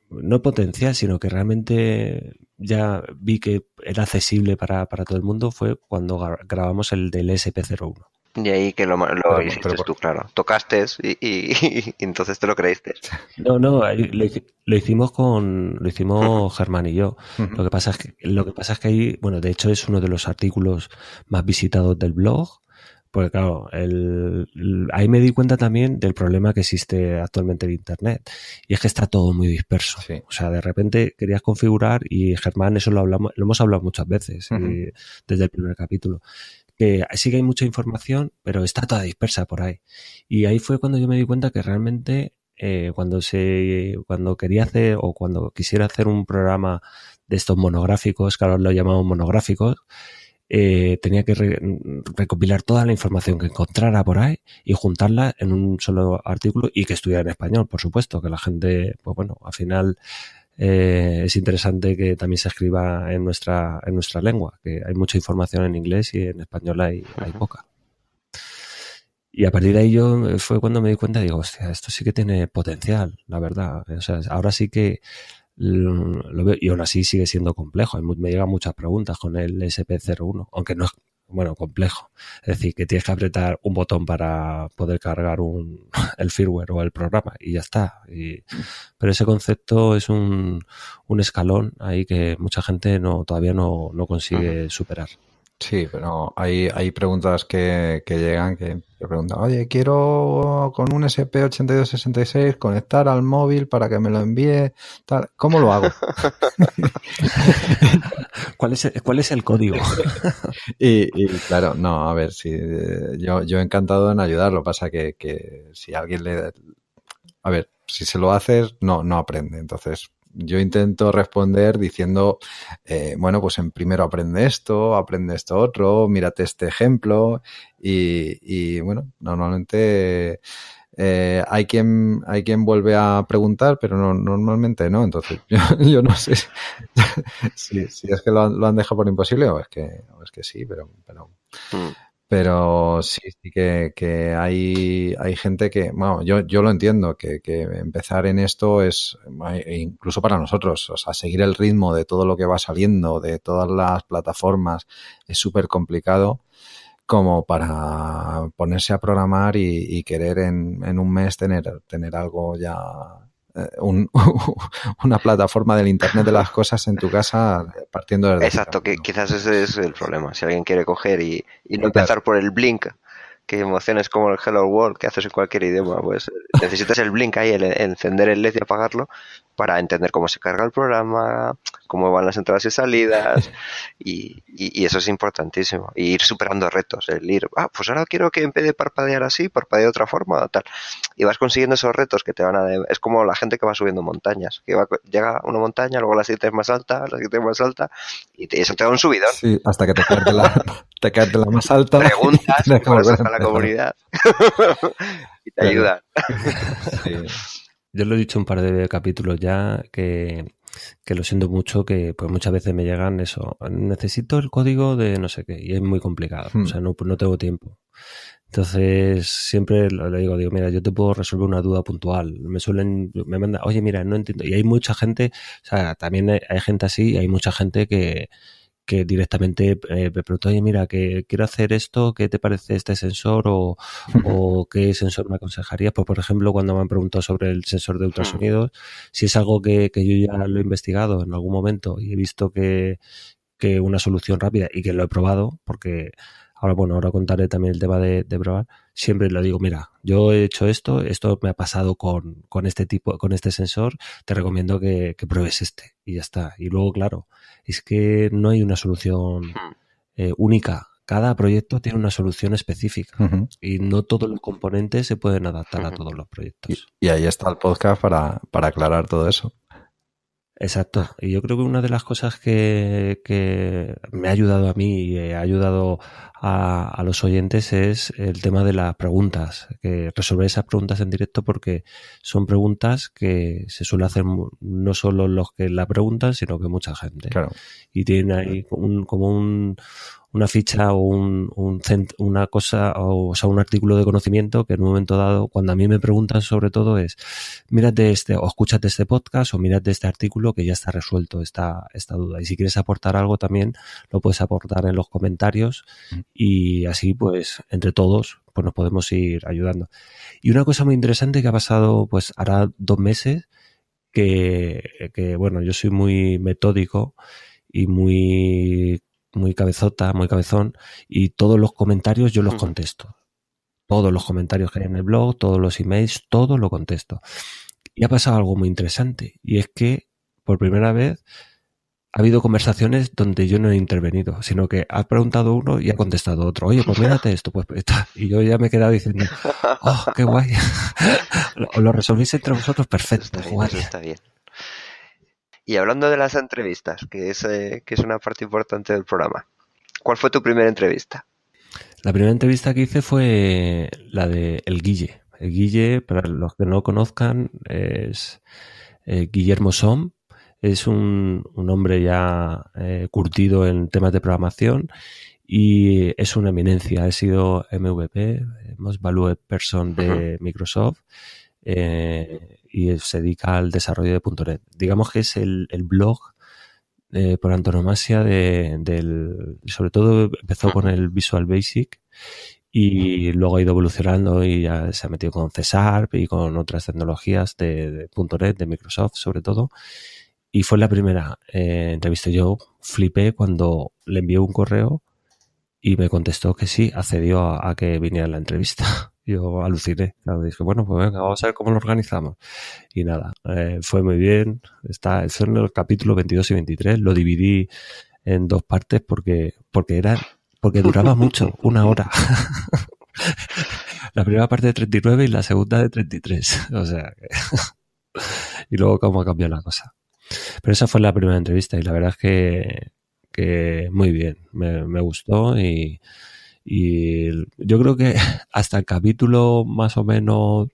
no potencial, sino que realmente ya vi que era accesible para todo el mundo, fue cuando grabamos el del SP01. Y ahí que lo hiciste tú, claro. Tocaste y entonces te lo creíste. No, lo hicimos Germán y yo. Uh-huh. Lo que pasa es que ahí, de hecho es uno de los artículos más visitados del blog. Porque claro, ahí me di cuenta también del problema que existe actualmente en Internet. Y es que está todo muy disperso. Sí. O sea, de repente querías configurar y Germán, eso lo hemos hablado muchas veces, uh-huh, desde el primer capítulo. Que sí que hay mucha información, pero está toda dispersa por ahí. Y ahí fue cuando yo me di cuenta que realmente cuando quería hacer o cuando quisiera hacer un programa de estos monográficos, que ahora lo llamamos monográficos, tenía que recopilar toda la información que encontrara por ahí y juntarla en un solo artículo y que estuviera en español, por supuesto, que la gente, al final es interesante que también se escriba en nuestra lengua, que hay mucha información en inglés y en español hay poca. Y a partir de ahí fue cuando me di cuenta, digo, hostia, esto sí que tiene potencial, la verdad. O sea, ahora sí que lo veo, y aún así sigue siendo complejo. Me llegan muchas preguntas con el SP01, aunque no es, complejo. Es decir, que tienes que apretar un botón para poder cargar el firmware o el programa y ya está. Pero ese concepto es un escalón ahí que mucha gente todavía no consigue superar. Sí, pero hay preguntas que llegan que preguntan, oye, quiero con un SP8266 conectar al móvil para que me lo envíe, tal. ¿Cómo lo hago? ¿Cuál es el código? y claro, no, a ver, si yo encantado en ayudar. Lo que pasa que si alguien a ver, si se lo haces, no aprende. Entonces, yo intento responder diciendo, pues en primero aprende esto otro, mírate este ejemplo y normalmente hay quien vuelve a preguntar, pero normalmente no. Entonces yo no sé si es que lo han dejado por imposible o es que sí, pero sí que hay gente que, yo lo entiendo, que empezar en esto es, incluso para nosotros, o sea, seguir el ritmo de todo lo que va saliendo, de todas las plataformas, es súper complicado. como para ponerse a programar y querer en un mes tener algo ya, una plataforma del Internet de las cosas en tu casa partiendo desde... Exacto, que quizás ese es el problema. Si alguien quiere coger y no empezar por el Blink, que emociones como el Hello World que haces en cualquier idioma, pues necesitas el Blink ahí, el encender el LED y apagarlo para entender cómo se carga el programa, cómo van las entradas y salidas, y eso es importantísimo. Y ir superando retos, el ir, pues ahora quiero que en vez de parpadear así, parpadee de otra forma o tal. Y vas consiguiendo esos retos que te van a... Es como la gente que va subiendo montañas, que llega a una montaña, luego la siguiente es más alta, y eso te da un subidón. Sí, hasta que te caes de la más alta. Preguntas, conversas con la comunidad y te ayudan. Sí. Yo lo he dicho un par de capítulos ya que lo siento mucho, que pues muchas veces me llegan eso, necesito el código de no sé qué, y es muy complicado, o sea, no tengo tiempo. Entonces siempre le digo, mira, yo te puedo resolver una duda puntual. Me manda, oye, mira, no entiendo. Y hay mucha gente, o sea, también hay gente así, y hay mucha gente que directamente me pregunta, oye, mira, que quiero hacer esto, ¿qué te parece este sensor? O ¿qué sensor me aconsejarías? Pues, por ejemplo, cuando me han preguntado sobre el sensor de ultrasonidos, si es algo que yo ya lo he investigado en algún momento y he visto que una solución rápida y que lo he probado, porque ahora contaré también el tema de probar, siempre le digo, mira, yo he hecho esto me ha pasado con este sensor, te recomiendo que pruebes este, y ya está. Y luego, claro, es que no hay una solución única. Cada proyecto tiene una solución específica y no todos los componentes se pueden adaptar a todos los proyectos. Y ahí está el podcast para aclarar todo eso. Exacto. Y yo creo que una de las cosas que me ha ayudado a mí y ha ayudado a los oyentes es el tema de las preguntas, que resolver esas preguntas en directo, porque son preguntas que se suele hacer no solo los que la preguntan, sino que mucha gente. Claro. Y tienen ahí una ficha o una cosa, o sea, un artículo de conocimiento que en un momento dado, cuando a mí me preguntan sobre todo es, mírate o escúchate este podcast o mírate este artículo que ya está resuelto esta duda. Y si quieres aportar algo también lo puedes aportar en los comentarios y así pues entre todos pues nos podemos ir ayudando. Y una cosa muy interesante que ha pasado pues hará 2 meses que bueno, yo soy muy metódico y muy cabezón, y todos los comentarios yo los contesto. Todos los comentarios que hay en el blog, todos los emails, todo lo contesto. Y ha pasado algo muy interesante, y es que por primera vez ha habido conversaciones donde yo no he intervenido, sino que ha preguntado uno y ha contestado otro. Oye, pues mírate esto, pues y yo ya me he quedado diciendo, oh, qué guay. Lo resolvís entre vosotros, perfecto. Eso está bien. Y hablando de las entrevistas, que es una parte importante del programa, ¿cuál fue tu primera entrevista? La primera entrevista que hice fue la de El Guille. El Guille, para los que no lo conozcan, es Guillermo Som. Es un hombre ya curtido en temas de programación y es una eminencia. Ha sido MVP, Most Valued Person de Microsoft. Y se dedica al desarrollo de .NET. Digamos que es el blog por antonomasia sobre todo empezó con el Visual Basic y luego ha ido evolucionando y ya se ha metido con C# y con otras tecnologías de .NET, de Microsoft sobre todo, y fue la primera entrevista. Yo flipé cuando le envié un correo y me contestó que sí, accedió a que viniera a la entrevista. Yo aluciné, claro, dije, bueno, pues venga, vamos a ver cómo lo organizamos. Y nada, fue muy bien. Son los capítulos 22 y 23, lo dividí en 2 partes porque duraba mucho, 1 hora. La primera parte de 39 y la segunda de 33. O sea que y luego cómo cambió la cosa. Pero esa fue la primera entrevista y la verdad es que muy bien, me gustó y yo creo que hasta el capítulo más o menos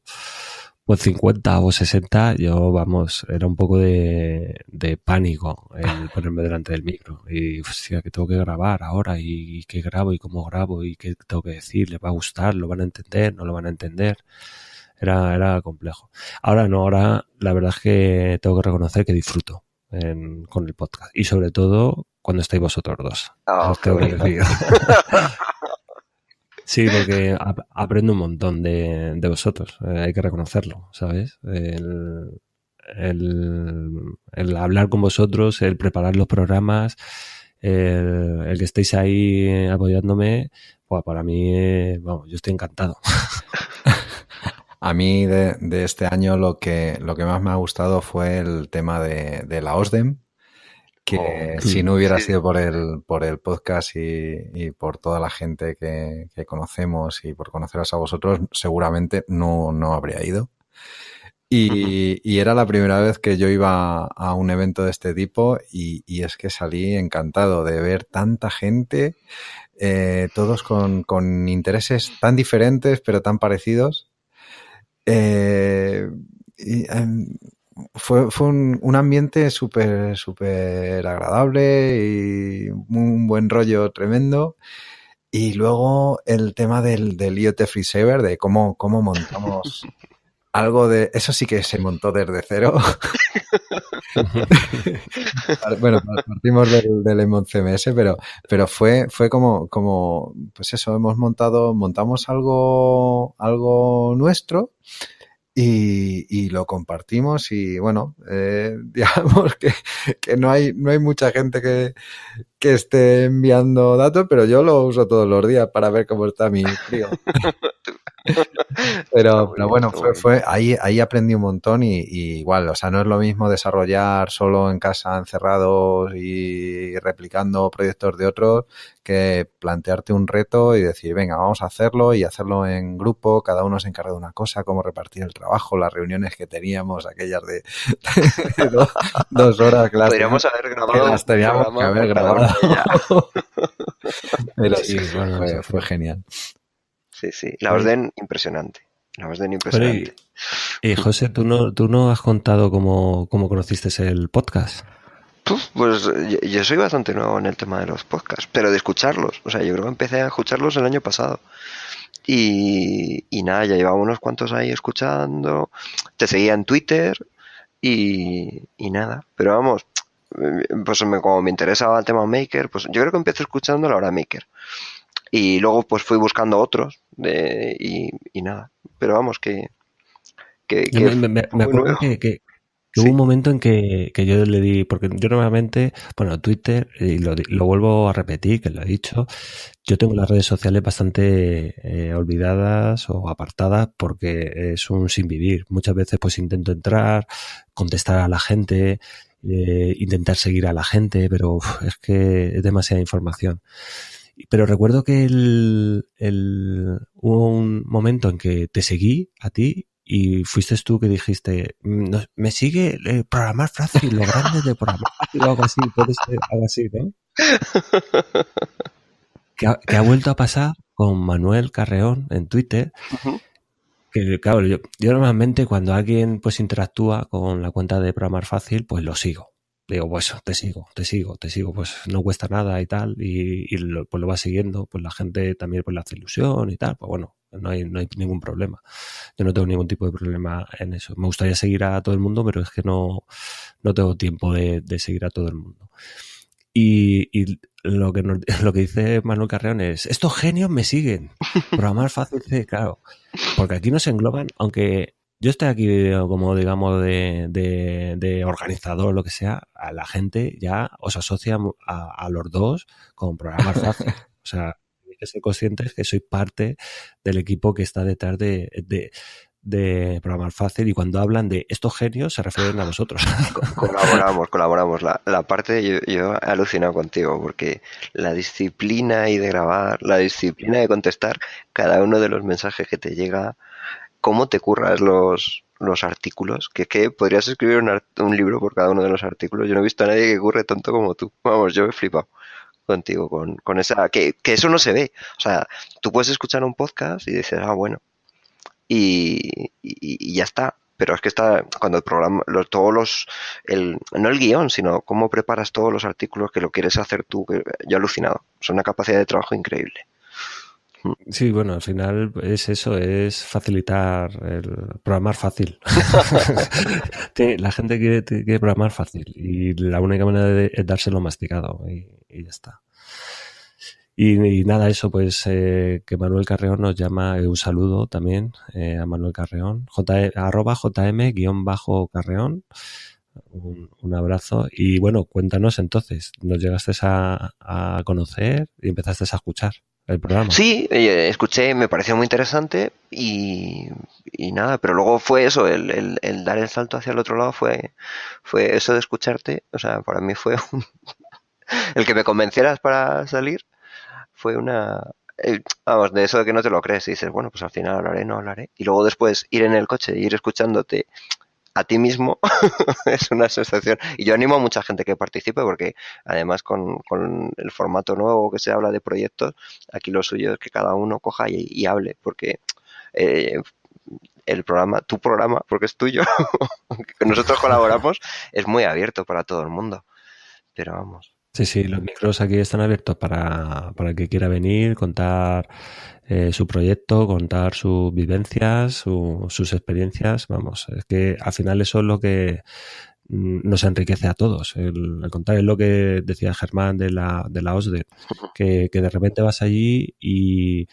pues 50 o 60 era un poco de pánico el ponerme delante del micro y hostia, que tengo que grabar ahora y qué grabo y cómo grabo y qué tengo que decir, les va a gustar, lo van a entender, no lo van a entender. Era complejo. Ahora la verdad es que tengo que reconocer que disfruto con el podcast y sobre todo cuando estáis vosotros dos. Oh, os tengo que decir. Sí, porque aprendo un montón de vosotros, hay que reconocerlo, ¿sabes? El hablar con vosotros, el preparar los programas, el que estéis ahí apoyándome, pues para mí, vamos, yo estoy encantado. A mí de este año lo que más me ha gustado fue el tema de la OSDEM, que si no hubiera sido por el podcast y por toda la gente que conocemos y por conoceros a vosotros, seguramente no habría ido. Y era la primera vez que yo iba a un evento de este tipo y es que salí encantado de ver tanta gente, todos con intereses tan diferentes pero tan parecidos. Fue un ambiente súper agradable y un buen rollo tremendo. Y luego el tema del IoT FreeSaver, de cómo montamos algo de... Eso sí que se montó desde cero. Bueno, partimos del Emon CMS, pero fue como pues eso, montamos algo nuestro y lo compartimos y bueno, digamos que no hay mucha gente que esté enviando datos, pero yo lo uso todos los días para ver cómo está mi frío. Pero bueno, fue ahí aprendí un montón y igual, o sea, no es lo mismo desarrollar solo en casa encerrados y replicando proyectos de otros que plantearte un reto y decir, venga, vamos a hacerlo y hacerlo en grupo, cada uno se encarga de una cosa, cómo repartir el trabajo, las reuniones que teníamos, aquellas de 2 horas que podríamos haber grabado, las teníamos que haber grabado. Pero sí, bueno, fue genial. Sí, la OSDEN impresionante. Bueno, y José, ¿tú no has contado cómo conociste el podcast? Pues yo soy bastante nuevo en el tema de los podcasts, pero de escucharlos. O sea, yo creo que empecé a escucharlos el año pasado. Y nada, ya llevaba unos cuantos ahí escuchando. Te seguía en Twitter y nada. Pero vamos, pues como me interesaba el tema Maker, pues yo creo que empecé escuchando la hora Maker. Y luego pues fui buscando otros y nada. Pero vamos, que me acuerdo que hubo un momento en que yo le di, porque yo normalmente, bueno, Twitter, y lo vuelvo a repetir, que lo he dicho, yo tengo las redes sociales bastante olvidadas o apartadas porque es un sinvivir. Muchas veces pues intento entrar, contestar a la gente, intentar seguir a la gente, pero es que es demasiada información. Pero recuerdo que hubo un momento en que te seguí a ti y fuiste tú que dijiste, me sigue Programar Fácil, lo grande de Programar Fácil o algo así, puede ser algo así, ¿no? Que ha vuelto a pasar con Manuel Carreón en Twitter. Uh-huh. Que claro, yo normalmente cuando alguien pues interactúa con la cuenta de Programar Fácil, pues lo sigo. Digo, pues te sigo, pues no cuesta nada y tal, pues lo va siguiendo, pues la gente también pues le hace ilusión y tal, pues bueno, no hay ningún problema. Yo no tengo ningún tipo de problema en eso. Me gustaría seguir a todo el mundo, pero es que no tengo tiempo de seguir a todo el mundo. Y lo que dice Manuel Carreón es, estos genios me siguen. Programar Fácil, sí, claro. Porque aquí nos engloban, aunque yo estoy aquí como, digamos, de organizador, lo que sea, a la gente ya os asocia a los dos con Programar Fácil. O sea, hay que ser conscientes que soy parte del equipo que está detrás de Programar Fácil, y cuando hablan de estos genios se refieren a vosotros. Colaboramos. La parte, yo he alucinado contigo, porque la disciplina y de grabar, la disciplina de contestar cada uno de los mensajes que te llega, cómo te curras los artículos, que podrías escribir un libro por cada uno de los artículos. Yo no he visto a nadie que curre tanto como tú. Vamos, yo he flipado contigo con esa, que eso no se ve. O sea, tú puedes escuchar un podcast y dices, bueno, y ya está. Pero es que está cuando el programa, no el guión, sino cómo preparas todos los artículos que lo quieres hacer tú, que yo he alucinado. Es una capacidad de trabajo increíble. Sí, bueno, al final es eso, es facilitar programar fácil. La gente quiere programar fácil y la única manera es dárselo masticado y ya está. Y nada, eso, pues que Manuel Carreón nos llama, un saludo también a Manuel Carreón, @jm_Carreón, un abrazo. Y bueno, cuéntanos entonces, ¿nos llegaste a conocer y empezaste a escuchar el programa? Sí, escuché, me pareció muy interesante y nada, pero luego fue eso, el dar el salto hacia el otro lado fue eso de escucharte, o sea, para mí fue el que me convencieras para salir. Fue vamos, de eso de que no te lo crees y dices, bueno, pues al final hablaré, no hablaré. Y luego después ir en el coche, ir escuchándote a ti mismo es una sensación. Y yo animo a mucha gente que participe porque además con el formato nuevo que se habla de proyectos, aquí lo suyo es que cada uno coja y hable, porque el programa, tu programa, porque es tuyo, que nosotros colaboramos, es muy abierto para todo el mundo. Pero vamos. Sí, los micros aquí están abiertos para el que quiera venir, contar su proyecto, contar sus vivencias, sus experiencias. Vamos, es que al final eso es lo que nos enriquece a todos. El contar es lo que decía Germán de la OSDE, que de repente vas allí y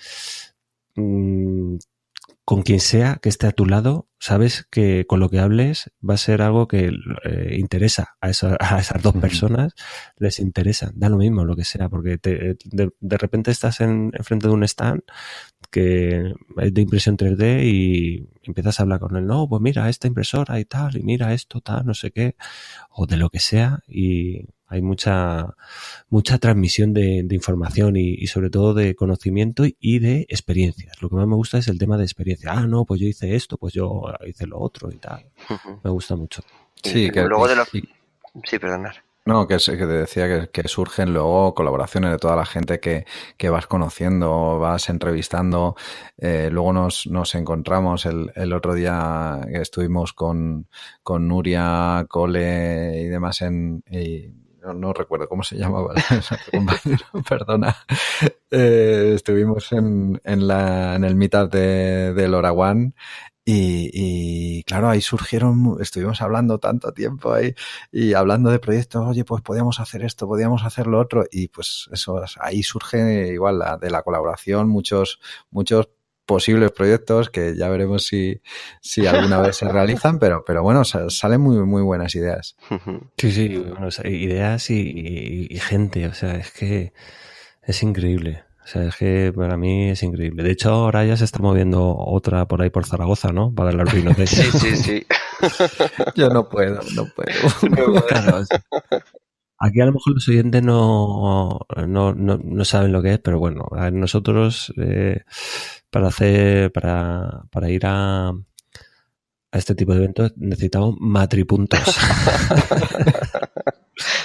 con quien sea que esté a tu lado, sabes que con lo que hables va a ser algo que interesa a esas dos personas, les interesa, da lo mismo lo que sea, porque de repente estás enfrente de un stand que es de impresión 3D y empiezas a hablar con él, no, pues mira esta impresora y tal, y mira esto, tal, no sé qué, o de lo que sea, y hay mucha transmisión de información y sobre todo de conocimiento y de experiencias. Lo que más me gusta es el tema de experiencia. Ah, no, pues yo hice esto, pues yo hice lo otro y tal. Me gusta mucho. Sí, que luego sí, perdonad. No, que te decía que surgen luego colaboraciones de toda la gente que vas conociendo, vas entrevistando. Luego nos encontramos el otro día que estuvimos con Nuria, Cole y demás no recuerdo cómo se llamaba ese compañero, perdona. Estuvimos en el meetup de LoRaWAN y claro, ahí estuvimos hablando tanto tiempo ahí y hablando de proyectos, oye, pues podíamos hacer esto, podíamos hacer lo otro y pues eso, ahí surge igual de la colaboración muchos posibles proyectos que ya veremos si alguna vez se realizan, pero bueno, salen muy, muy buenas ideas. Sí, bueno, ideas y gente, o sea, es que es increíble. O sea, es que para mí es increíble. De hecho, ahora ya se está moviendo otra por ahí por Zaragoza, ¿no? Para el Arduino Tech. Sí. Yo no puedo. Claro, aquí a lo mejor los oyentes no saben lo que es, pero bueno, a nosotros para ir a este tipo de eventos necesitamos matripuntos.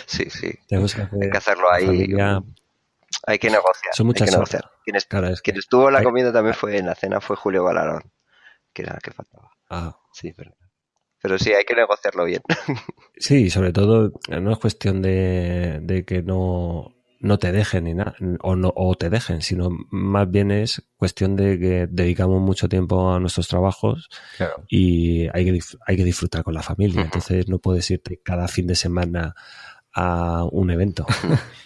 Sí. Tenemos hay que hacerlo ahí. Familia. Hay que negociar. Son muchas horas. Quien estuvo en la comida también en la cena fue Julio Balarón, que era que faltaba. Ah. Sí, pero sí, hay que negociarlo bien. Sí, sobre todo no es cuestión de que no te dejen ni nada, o te dejen, sino más bien es cuestión de que dedicamos mucho tiempo a nuestros trabajos. Claro. Y hay que disfrutar con la familia. Entonces no puedes irte cada fin de semana a un evento.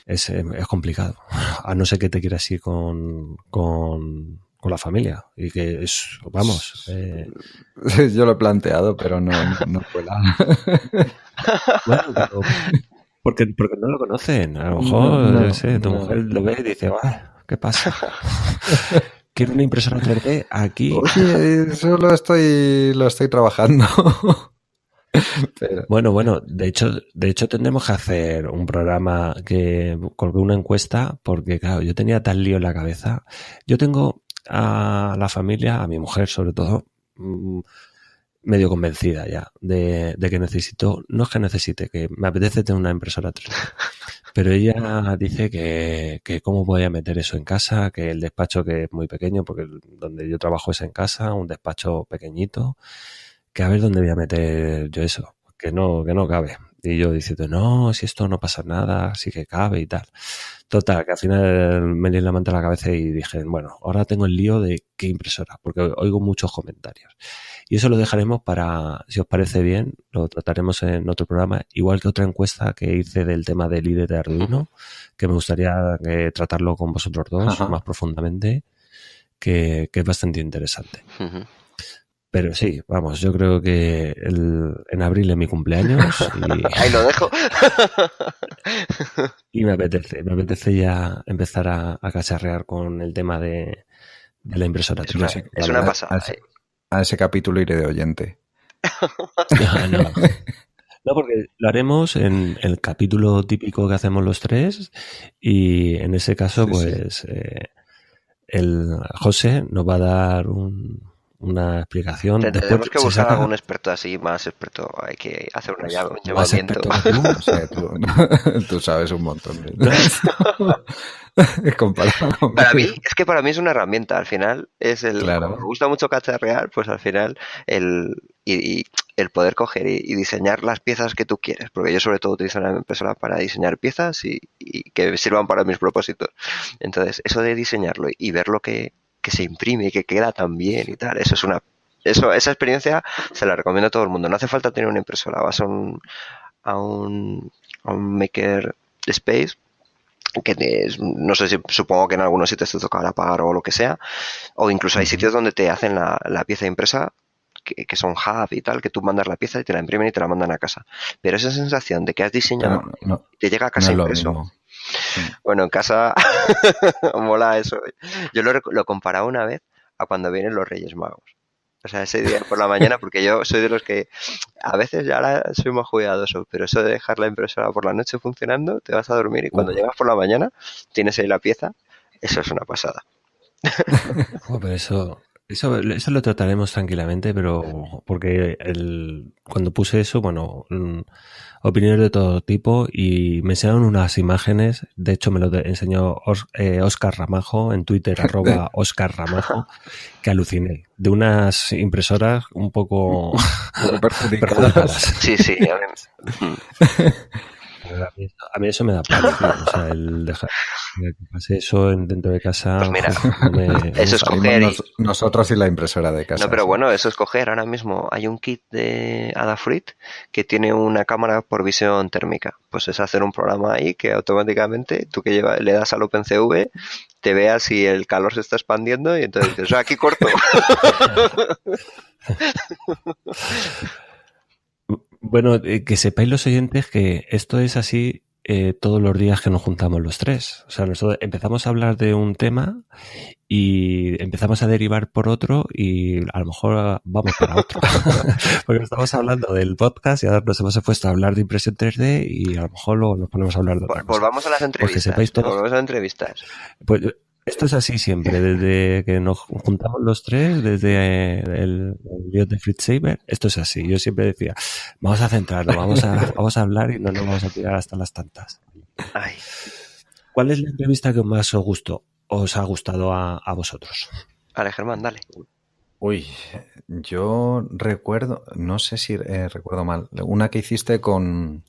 Es complicado. A no ser que te quieras ir con la familia y que es, vamos. Yo lo he planteado, pero no cuela. Bueno, pero porque no lo conocen. A lo mejor tu mujer lo ve y dice, ¿qué pasa? ¿Quiero una impresora 3D aquí? Oye, eso lo estoy trabajando. Pero... Bueno, de hecho tendremos que hacer un programa que colgué una encuesta porque, claro, yo tenía tal lío en la cabeza. Yo tengo a la familia, a mi mujer sobre todo, medio convencida ya de que no es que necesite, que me apetece tener una impresora 3D. Pero ella dice que cómo voy a meter eso en casa, que el despacho que es muy pequeño, porque donde yo trabajo es en casa, un despacho pequeñito, que a ver dónde voy a meter yo eso, que no cabe. Y yo diciendo, no, si esto no pasa nada, sí que cabe y tal. Total, que al final me di la manta a la cabeza y dije, bueno, ahora tengo el lío de qué impresora, porque oigo muchos comentarios. Y eso lo dejaremos para, si os parece bien, lo trataremos en otro programa, igual que otra encuesta que hice del tema del IDE de Arduino, que me gustaría tratarlo con vosotros dos más profundamente, que es bastante interesante. Pero sí, vamos, yo creo que en abril es mi cumpleaños y... Ahí lo dejo. Y me apetece ya empezar a cacharrear con el tema de la impresora. Es una pasada. A ese capítulo iré de oyente. No, porque lo haremos en el capítulo típico que hacemos los tres y en ese caso, el José nos va a dar una explicación. Tenemos que buscar algún experto así, más experto. Hay que hacer un llamamiento. O sea, tú sabes un montón de comparado. Para mí es una herramienta. Al final me gusta mucho cacharrear, pues al final el poder coger y diseñar las piezas que tú quieres, porque yo sobre todo utilizo una impresora para diseñar piezas y que sirvan para mis propósitos. Entonces, eso de diseñarlo y ver lo que se imprime y que queda tan bien y tal, esa experiencia se la recomiendo a todo el mundo. No hace falta tener una impresora, vas a un Maker Space, que no sé si, supongo que en algunos sitios te tocará pagar o lo que sea, o incluso hay sitios donde te hacen la pieza impresa, que son hub y tal, que tú mandas la pieza y te la imprimen y te la mandan a casa. Pero esa sensación de que has diseñado te llega a casa impreso. Bueno, en casa mola eso. Yo lo comparaba una vez a cuando vienen los Reyes Magos. O sea, ese día por la mañana, porque yo soy de los que a veces ya ahora soy más cuidadoso, pero eso de dejar la impresora por la noche funcionando, te vas a dormir y cuando llegas por la mañana tienes ahí la pieza, eso es una pasada. Pero eso lo trataremos tranquilamente, pero porque cuando puse eso, bueno, opiniones de todo tipo y me enseñaron unas imágenes, de hecho me lo enseñó Óscar Ramajo en Twitter, @Óscar Ramajo, que aluciné, de unas impresoras un poco perjudicadas. Sí. A mí eso me da pánico, o sea, el dejar que pase eso dentro de casa. Pues mira, eso es coger nosotros y la impresora de casa. No, pero bueno, eso es coger. Ahora mismo hay un kit de Adafruit que tiene una cámara por visión térmica. Pues es hacer un programa ahí que automáticamente tú que le das al OpenCV, te veas si el calor se está expandiendo y entonces dices, aquí corto. Bueno, que sepáis los oyentes que esto es así todos los días que nos juntamos los tres. O sea, nosotros empezamos a hablar de un tema y empezamos a derivar por otro y a lo mejor vamos para otro. Porque estamos hablando del podcast y ahora nos hemos puesto a hablar de impresión 3D y a lo mejor luego nos ponemos a hablar de otra cosa. Volvamos a las entrevistas. Pues que sepáis todo. Volvamos a las entrevistas. Pues esto es así siempre, desde que nos juntamos los tres, desde el lío de Fritz Saber, esto es así. Yo siempre decía, vamos a centrarnos, vamos a hablar y no nos vamos a tirar hasta las tantas. Ay. ¿Cuál es la entrevista que más os ha gustado a vosotros? Vale, Germán, dale. Uy, yo recuerdo, no sé si recuerdo mal, una que hiciste con...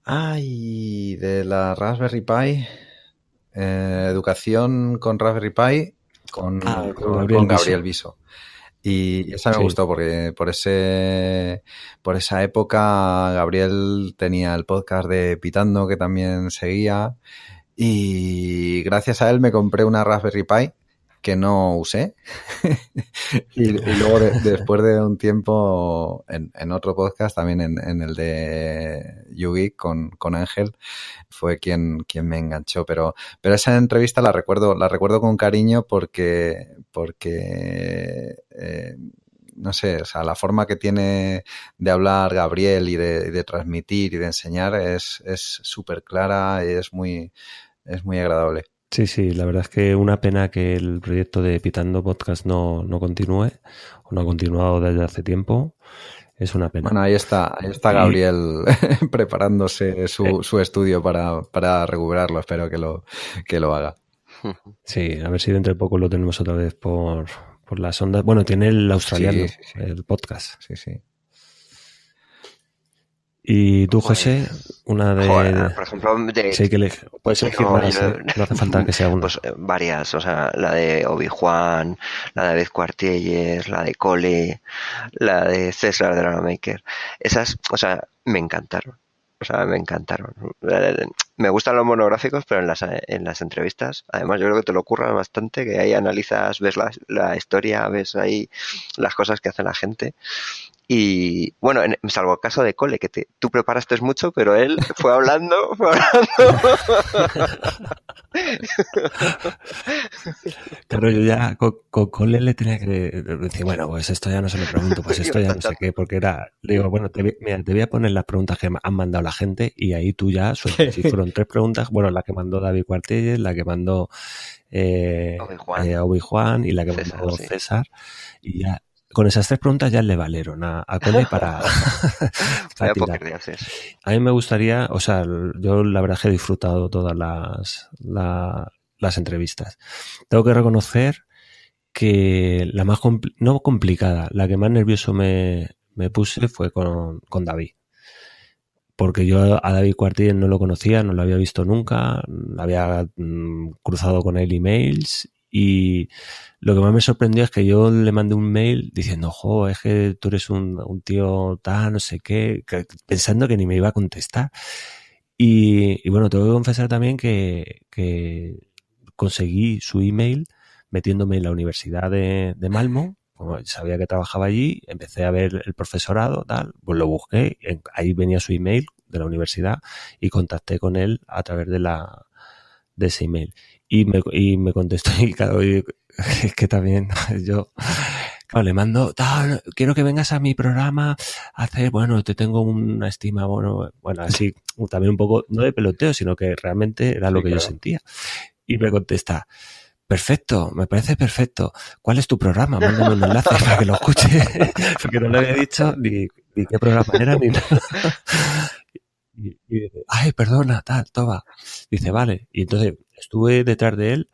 de la Raspberry Pi... educación con Raspberry Pi con Gabriel Viso. Y esa me gustó porque por esa época Gabriel tenía el podcast de Pitando que también seguía y gracias a él me compré una Raspberry Pi que no usé y luego después de un tiempo en otro podcast, también en el de YouGeek con Ángel, fue quien me enganchó, pero esa entrevista la recuerdo con cariño porque no sé, o sea, la forma que tiene de hablar Gabriel y de transmitir y de enseñar es súper clara y es muy agradable. Sí, la verdad es que una pena que el proyecto de Pitando Podcast no continúe, o no ha continuado desde hace tiempo. Es una pena. Bueno, ahí está Gabriel preparándose su estudio para recuperarlo. Espero que lo haga. Sí, a ver si dentro de poco lo tenemos otra vez por las ondas. Bueno, tiene el australiano, sí. El podcast. Sí. Y tú, José, una de... Joder, por ejemplo, sí, que puedes elegir más, no hace falta que sea una. Pues varias, o sea, la de Obi-Wan, la de David Quartielles, la de Cole, la de César de Maker. Esas, o sea, me encantaron. O sea, me encantaron. Me gustan los monográficos, pero en las entrevistas, además yo creo que te lo curras bastante, que ahí analizas, ves la historia, ves ahí las cosas que hace la gente. Y bueno, salvo el caso de Cole, que tú preparaste mucho, pero él fue hablando. Claro, yo ya con Cole le tenía que decir, bueno, pues esto ya no se lo pregunto, pues esto ya no sé qué, porque digo, bueno, te voy a poner las preguntas que han mandado la gente y ahí tú ya, si fueron 3 preguntas, bueno, la que mandó David Quartielles, la que mandó Obi-Wan y la que mandó César, y ya. Con esas 3 preguntas ya le valieron a Cole para tirar. A mí me gustaría, o sea, yo la verdad que he disfrutado todas las entrevistas. Tengo que reconocer que la más no complicada, la que más nervioso me puse fue con David. Porque yo a David Quartielles no lo conocía, no lo había visto nunca, había cruzado con él emails. Y lo que más me sorprendió es que yo le mandé un mail diciendo, es que tú eres un tío tal, no sé qué, pensando que ni me iba a contestar. Y bueno, tengo que confesar también que conseguí su email metiéndome en la Universidad de Malmö. Como sabía que trabajaba allí, empecé a ver el profesorado, tal, pues lo busqué, ahí venía su email de la universidad y contacté con él a través de ese email. Y me contestó y claro, es que también yo le mando, quiero que vengas a mi programa a hacer, bueno, te tengo una estima, bueno, así también un poco, no de peloteo, sino que realmente era lo que yo sentía. Y me contesta, perfecto, me parece perfecto. ¿Cuál es tu programa? Mándame un enlace para que lo escuche. Porque no le había dicho ni qué programa era ni nada. Y dice, ay, perdona, toma. Dice, vale. Y entonces estuve detrás de él,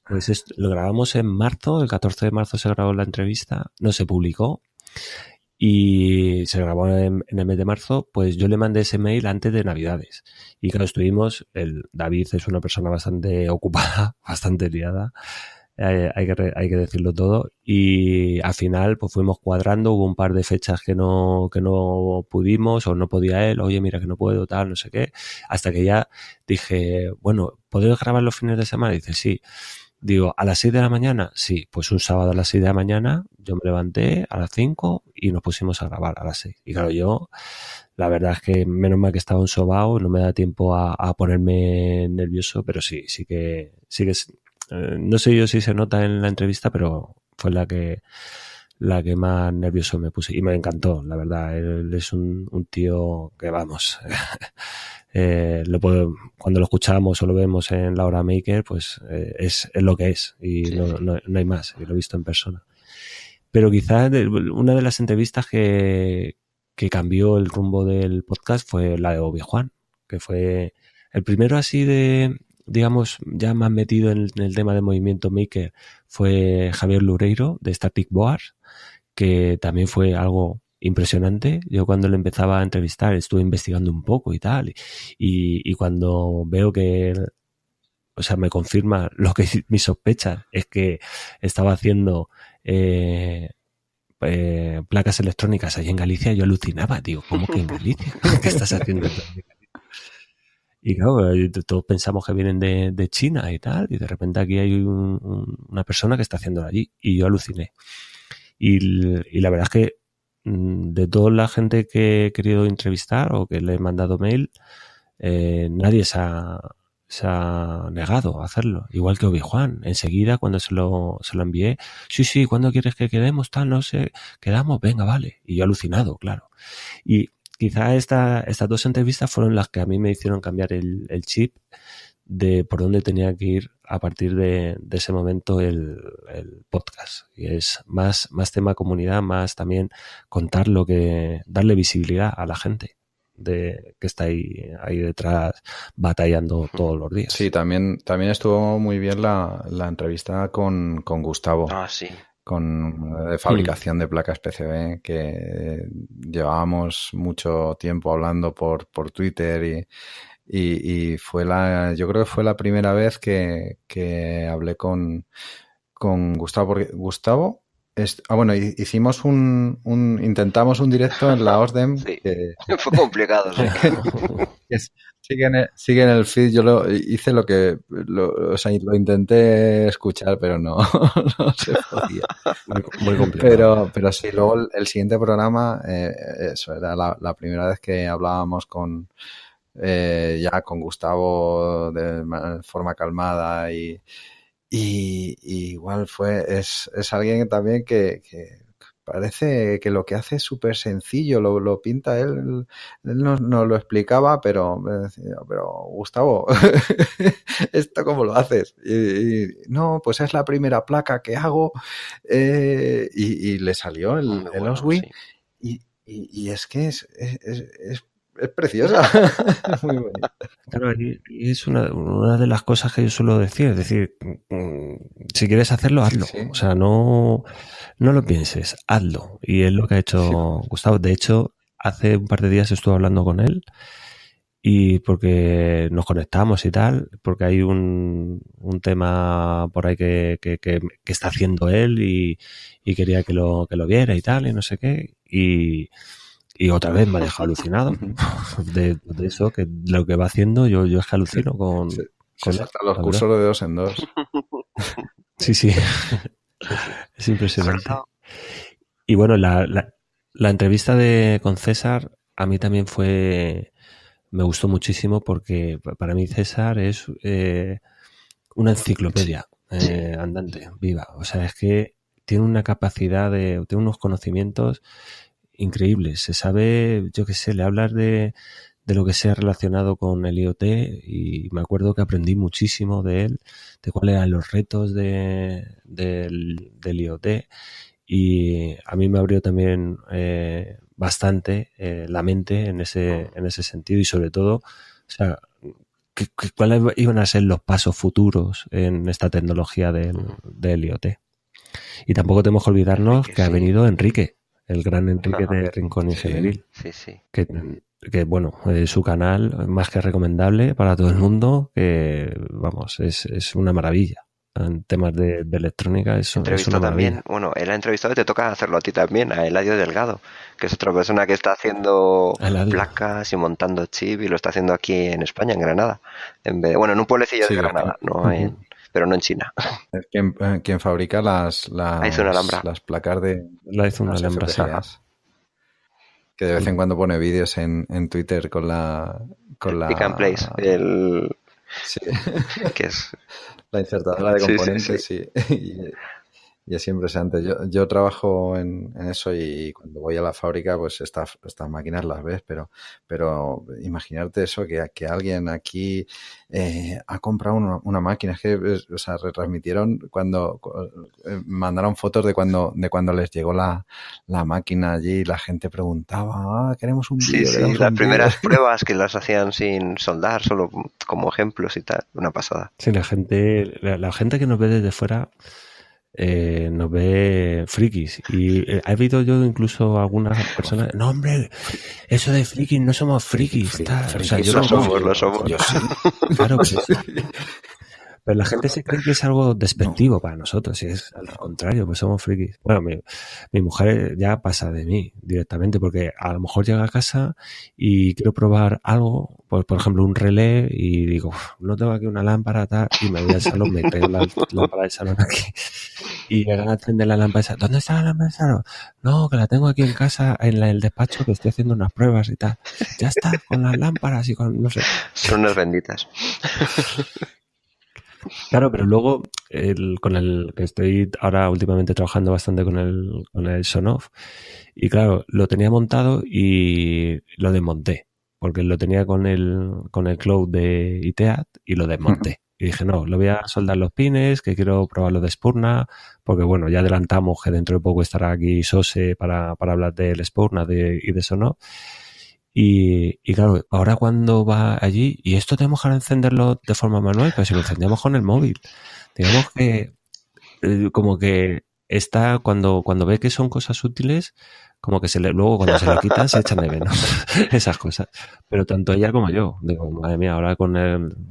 pues lo grabamos en marzo, el 14 de marzo se grabó la entrevista, no se publicó y se grabó en el mes de marzo, pues yo le mandé ese mail antes de Navidades. Y claro, David es una persona bastante ocupada, bastante liada, hay que decirlo todo, y al final pues fuimos cuadrando, hubo un par de fechas que no pudimos o no podía él, oye mira que no puedo, tal, no sé qué, hasta que ya dije, bueno, ¿podéis grabar los fines de semana? Y dice, sí. Digo, ¿a las 6 de la mañana? Sí, pues un sábado a las 6 de la mañana yo me levanté a las 5 y nos pusimos a grabar a las 6. Y claro, yo, la verdad es que menos mal que estaba ensobado, no me da tiempo a ponerme nervioso, pero sí que no sé yo si se nota en la entrevista, pero fue la que más nervioso me puse y me encantó, la verdad. Él es un tío que vamos, cuando lo escuchamos o lo vemos en la hora Maker, pues es lo que es y sí. no hay más, y lo he visto en persona. Pero quizás una de las entrevistas que cambió el rumbo del podcast fue la de Obi-Wan, que fue el primero así de, digamos, ya más metido en el tema de movimiento Maker, fue Javier Loureiro de Static Boars, que también fue algo impresionante. Yo cuando le empezaba a entrevistar estuve investigando un poco y tal, y cuando veo que, o sea, me confirma lo que mis sospechas es que estaba haciendo placas electrónicas allí en Galicia, yo alucinaba, digo, ¿cómo que en Galicia? ¿Qué estás haciendo? Y claro, todos pensamos que vienen de China y tal, y de repente aquí hay una persona que está haciéndolo allí, y yo aluciné. Y la verdad es que de toda la gente que he querido entrevistar o que le he mandado mail, nadie se ha negado a hacerlo, igual que Obi-Wan. Enseguida cuando se lo envié, sí, ¿cuándo quieres que quedemos? Tal, no sé, quedamos, venga, vale. Y yo alucinado, claro. Y quizá estas 2 entrevistas fueron las que a mí me hicieron cambiar el chip de por dónde tenía que ir a partir de ese momento el podcast. Y es más tema comunidad, más también contar darle visibilidad a la gente que está ahí detrás batallando todos los días. Sí, también estuvo muy bien la entrevista con Gustavo. Ah, sí. de fabricación de placas PCB, que llevábamos mucho tiempo hablando por Twitter y yo creo que fue la primera vez que hablé con Gustavo, porque Gustavo hicimos intentamos un directo en la OSDEM. Sí, que fue complicado, sí. Sigue en el feed. Yo hice lo intenté escuchar, pero no se podía. Muy complicado. Pero sí, luego el siguiente programa, eso era la primera vez que hablábamos ya con Gustavo de forma calmada y igual es alguien también que parece que lo que hace es súper sencillo, lo pinta él no lo explicaba, pero me decía, pero Gustavo, ¿esto cómo lo haces? Y no, pues es la primera placa que hago, y le salió el Oswi, sí. y es que es preciosa. Muy bonita. Claro, y es una de las cosas que yo suelo decir, es decir, si quieres hacerlo, hazlo. Sí. O sea, no lo pienses, hazlo. Y es lo que ha hecho Gustavo. De hecho, hace un par de días estuve hablando con él y porque nos conectamos y tal, porque hay un tema por ahí que está haciendo él y quería que lo viera y tal, y no sé qué. Y otra vez me ha dejado alucinado de eso, que lo que va haciendo, yo es que alucino con hasta los cursos de 2 en 2. Sí. Es impresionante. Y bueno, la entrevista con César a mí también me gustó muchísimo porque para mí César es una enciclopedia andante, viva. O sea, es que tiene una capacidad tiene unos conocimientos increíbles. Se sabe, yo qué sé, le hablas de lo que sea relacionado con el IoT y me acuerdo que aprendí muchísimo de él, de cuáles eran los retos del IoT, y a mí me abrió también bastante la mente en ese sentido, y sobre todo, o sea, cuáles iban a ser los pasos futuros en esta tecnología del IoT. Y tampoco tenemos que olvidarnos que ha venido Enrique, el gran Enrique de Rincón Ingenieril. Sí. Que bueno, su canal más que recomendable para todo el mundo, que vamos, es una maravilla. En temas de electrónica es una maravilla. También, bueno, él ha entrevistado y te toca hacerlo a ti también, a Eladio Delgado, que es otra persona que está haciendo placas y montando chip y lo está haciendo aquí en España, en Granada. En un pueblecillo de Granada, pero no en China. Es quien fabrica las placas de... La hizo una Alhambra, que de vez en cuando pone vídeos en Twitter con la Pick and Place, sí. que es la insertadora de componentes, sí. Y es impresionante. Yo trabajo en eso y cuando voy a la fábrica, pues estas máquinas las ves, pero imaginarte eso, que alguien aquí ha comprado una máquina. Es que, retransmitieron mandaron fotos de cuando les llegó la máquina allí y la gente preguntaba, queremos un vídeo. Sí, las primeras pruebas que las hacían sin soldar, solo como ejemplos y tal, una pasada. Sí, la gente que nos ve desde fuera nos ve frikis, y ha habido yo incluso algunas personas, no hombre, eso de frikis, no somos frikis, o sea, yo lo somos. Yo sí, claro que sí. Pero la gente se cree que es algo despectivo para nosotros, y es al contrario, pues somos frikis. Bueno, mi mujer ya pasa de mí directamente, porque a lo mejor llega a casa y quiero probar algo, pues por ejemplo un relé, y digo, no tengo aquí una lámpara, tal, y me voy al salón, me traigo la lámpara del salón aquí, y llegan a encender la lámpara, ¿dónde está la lámpara del salón? No, que la tengo aquí en casa, en el despacho, que estoy haciendo unas pruebas y tal. Ya está, con las lámparas y con, no sé. Son unas benditas. Claro, pero luego con el que estoy ahora últimamente trabajando bastante con el Sonoff, y claro, lo tenía montado y lo desmonté, porque lo tenía con el cloud de ITEAD y lo desmonté. Y dije, no, lo voy a soldar los pines, que quiero probarlo de Spurna, porque bueno, ya adelantamos que dentro de poco estará aquí Sose para hablar del Spurna y de Sonoff. Y claro, ahora cuando va allí, y esto tenemos que encenderlo de forma manual, pero si lo encendemos con el móvil, digamos que como que está cuando ve que son cosas útiles, como que luego cuando se le quitan se echan de menos esas cosas. Pero tanto ella como yo, digo, madre mía, ahora con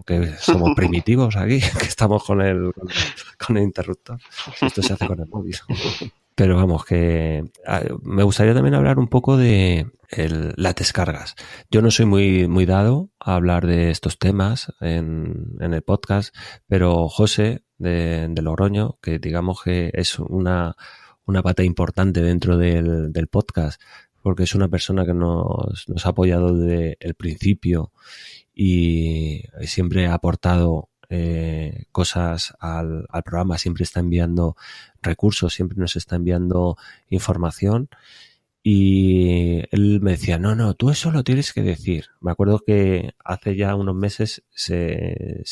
que somos primitivos aquí, que estamos con el interruptor. Esto se hace con el móvil. Pero vamos, que me gustaría también hablar un poco de las descargas. Yo no soy muy dado a hablar de estos temas en el podcast, pero José de Logroño, que digamos que es una pata importante dentro del podcast, porque es una persona que nos ha apoyado desde el principio y siempre ha aportado cosas al programa, siempre está enviando recursos, siempre nos está enviando información, y él me decía, no, tú eso lo tienes que decir. Me acuerdo que hace ya unos meses se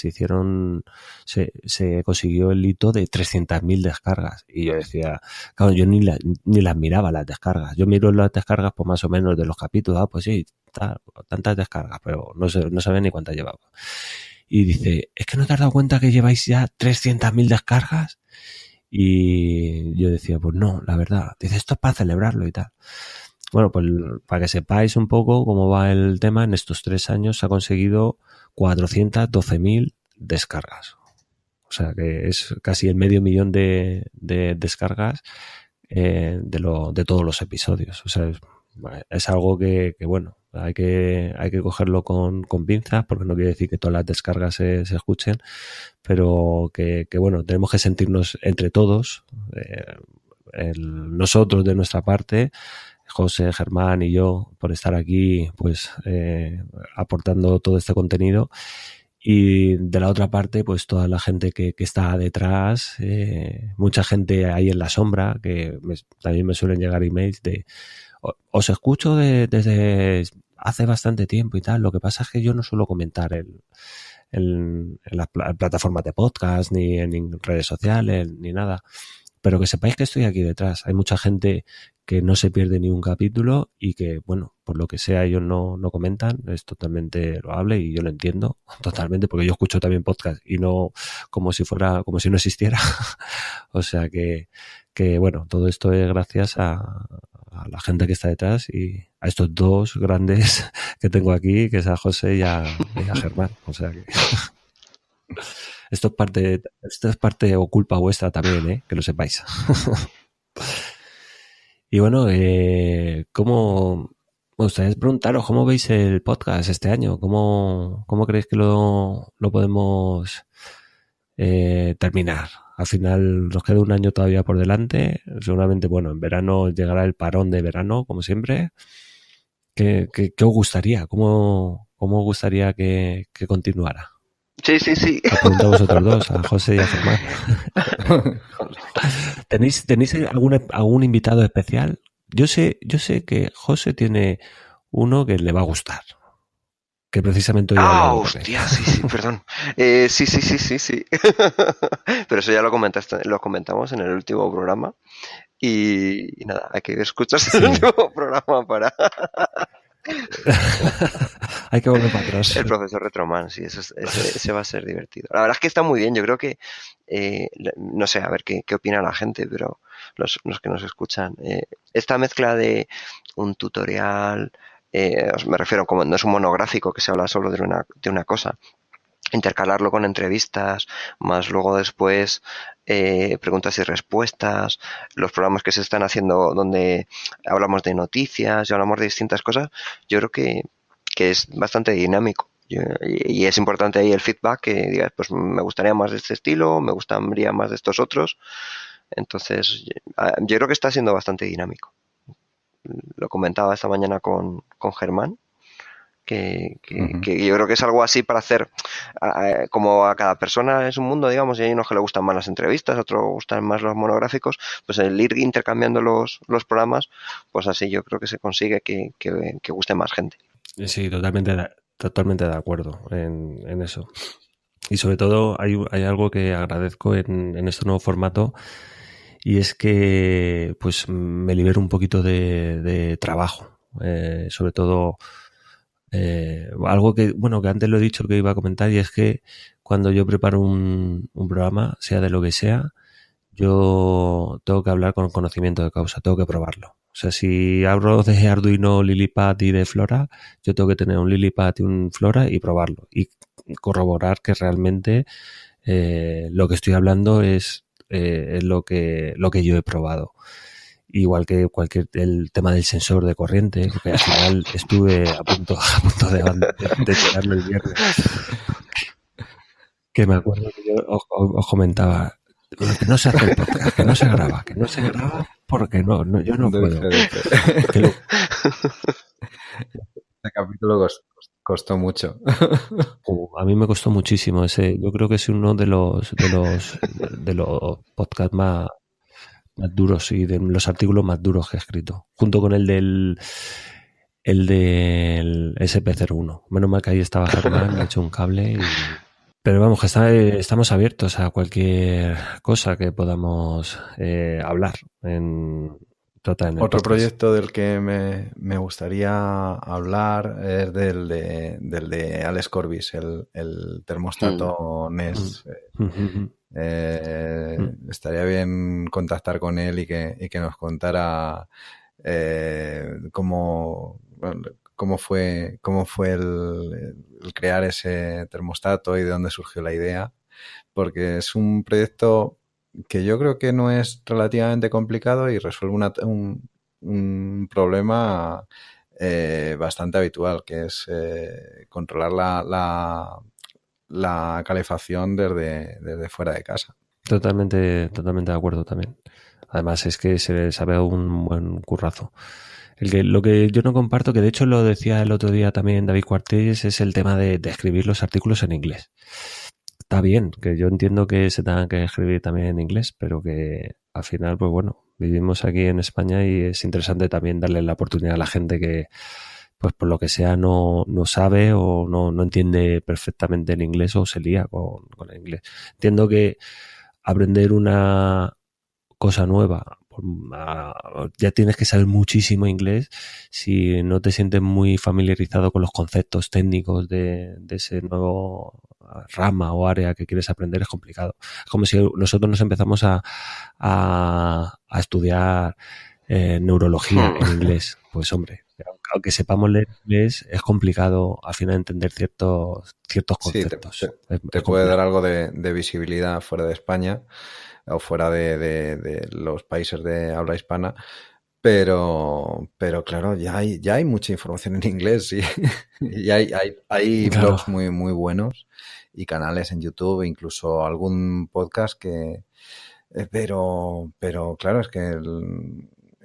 consiguió el hito de 300.000 descargas, y yo decía, claro, yo ni las miraba las descargas. Yo miro las descargas pues más o menos de los capítulos, pues sí, tantas descargas, pero no sabía ni cuántas llevaba. Y dice, ¿es que no te has dado cuenta que lleváis ya 300.000 descargas? Y yo decía, pues no, la verdad. Dice, esto es para celebrarlo y tal. Bueno, pues para que sepáis un poco cómo va el tema, en estos 3 años se ha conseguido 412.000 descargas. O sea que es casi el 500.000 de descargas de todos los episodios. O sea, es algo que bueno, hay que cogerlo con pinzas, porque no quiere decir que todas las descargas se escuchen, pero que bueno, tenemos que sentirnos entre todos, nosotros de nuestra parte, José, Germán y yo, por estar aquí pues aportando todo este contenido, y de la otra parte pues toda la gente que está detrás, mucha gente ahí en la sombra, que también me suelen llegar emails de os escucho desde hace bastante tiempo y tal. Lo que pasa es que yo no suelo comentar en las plataformas de podcast, ni en redes sociales, ni nada. Pero que sepáis que estoy aquí detrás. Hay mucha gente que no se pierde ni un capítulo y que, bueno, por lo que sea, ellos no comentan. Es totalmente loable y yo lo entiendo totalmente, porque yo escucho también podcast y no como si no existiera. O sea que bueno, todo esto es gracias a la gente que está detrás y a estos dos grandes que tengo aquí, que es a José y a Germán. O sea que esto es parte o culpa vuestra también, que lo sepáis. Y bueno, me gustaría preguntaros, ¿cómo veis el podcast este año? ¿Cómo creéis que lo podemos terminar? Al final nos queda un año todavía por delante. Seguramente, bueno, en verano llegará el parón de verano, como siempre. ¿Qué os gustaría? ¿Cómo os gustaría que continuara? Sí. Os pregunto a vosotros dos, a José y a Germán. ¿Tenéis algún invitado especial? Yo sé que José tiene uno que le va a gustar. Que precisamente hoy hostia, sí, perdón. Sí. Pero eso ya lo comentamos en el último programa. Y nada, hay que escucharse el último programa para... Hay que volver para atrás. El profesor Retroman, sí, ese va a ser divertido. La verdad es que está muy bien. Yo creo que, no sé, a ver qué opina la gente, pero los que nos escuchan, esta mezcla de un tutorial... me refiero, como no es un monográfico que se habla solo de una cosa, intercalarlo con entrevistas, más luego después preguntas y respuestas, los programas que se están haciendo donde hablamos de noticias y hablamos de distintas cosas, yo creo que es bastante dinámico. Y es importante ahí el feedback, que digas, pues me gustaría más de este estilo, me gustaría más de estos otros. Entonces, yo creo que está siendo bastante dinámico. Lo comentaba esta mañana con Germán, que yo creo que es algo así para hacer, como a cada persona es un mundo, digamos, y hay unos que le gustan más las entrevistas, a otros gustan más los monográficos, pues el ir intercambiando los programas, pues así yo creo que se consigue que guste más gente. Sí, totalmente de acuerdo en eso. Y sobre todo hay algo que agradezco en este nuevo formato, y es que pues me libero un poquito de trabajo, sobre todo algo que antes lo he dicho que iba a comentar, y es que cuando yo preparo un programa, sea de lo que sea, yo tengo que hablar con conocimiento de causa, tengo que probarlo. O sea, si hablo de Arduino, Lilipad y de Flora, yo tengo que tener un Lilipad y un Flora y probarlo y corroborar que realmente lo que estoy hablando es lo que yo he probado. Igual que el tema del sensor de corriente, que al final estuve a punto de tirarlo el viernes. Que me acuerdo que yo os comentaba que no se hace el podcast, que no se graba porque no yo no puedo. Este capítulo costó mucho. A mí me costó muchísimo ese. Yo creo que es uno de los podcasts más duros y de los artículos más duros que he escrito, junto con el del SP01. Menos mal que ahí estaba Germán, me ha hecho un cable pero vamos, que estamos abiertos a cualquier cosa que podamos hablar en Otro podcast. proyecto del que me gustaría hablar es del de Alex Corbis, el termostato NES. Estaría bien contactar con él y que nos contara cómo fue el crear ese termostato y de dónde surgió la idea, porque es un proyecto que yo creo que no es relativamente complicado y resuelve un problema bastante habitual, que es controlar la calefacción desde fuera de casa. Totalmente de acuerdo también. Además es que se le sabe un buen currazo. Lo que yo no comparto, que de hecho lo decía el otro día también David Cuartellas, es el tema de escribir los artículos en inglés. Está bien, que yo entiendo que se tengan que escribir también en inglés, pero que al final, pues bueno, vivimos aquí en España y es interesante también darle la oportunidad a la gente que, pues por lo que sea, no sabe o no entiende perfectamente el inglés o se lía con el inglés. Entiendo que aprender una cosa nueva, ya tienes que saber muchísimo inglés. Si no te sientes muy familiarizado con los conceptos técnicos de ese nuevo rama o área que quieres aprender, es complicado. Es como si nosotros nos empezamos a estudiar neurología en inglés. Pues hombre, aunque sepamos leer inglés, es complicado al final entender ciertos conceptos. Sí, te puede dar algo de visibilidad fuera de España o fuera de los países de habla hispana, pero claro, ya hay mucha información en inglés y hay claro, blogs muy, muy buenos y canales en YouTube, incluso algún podcast pero claro, es que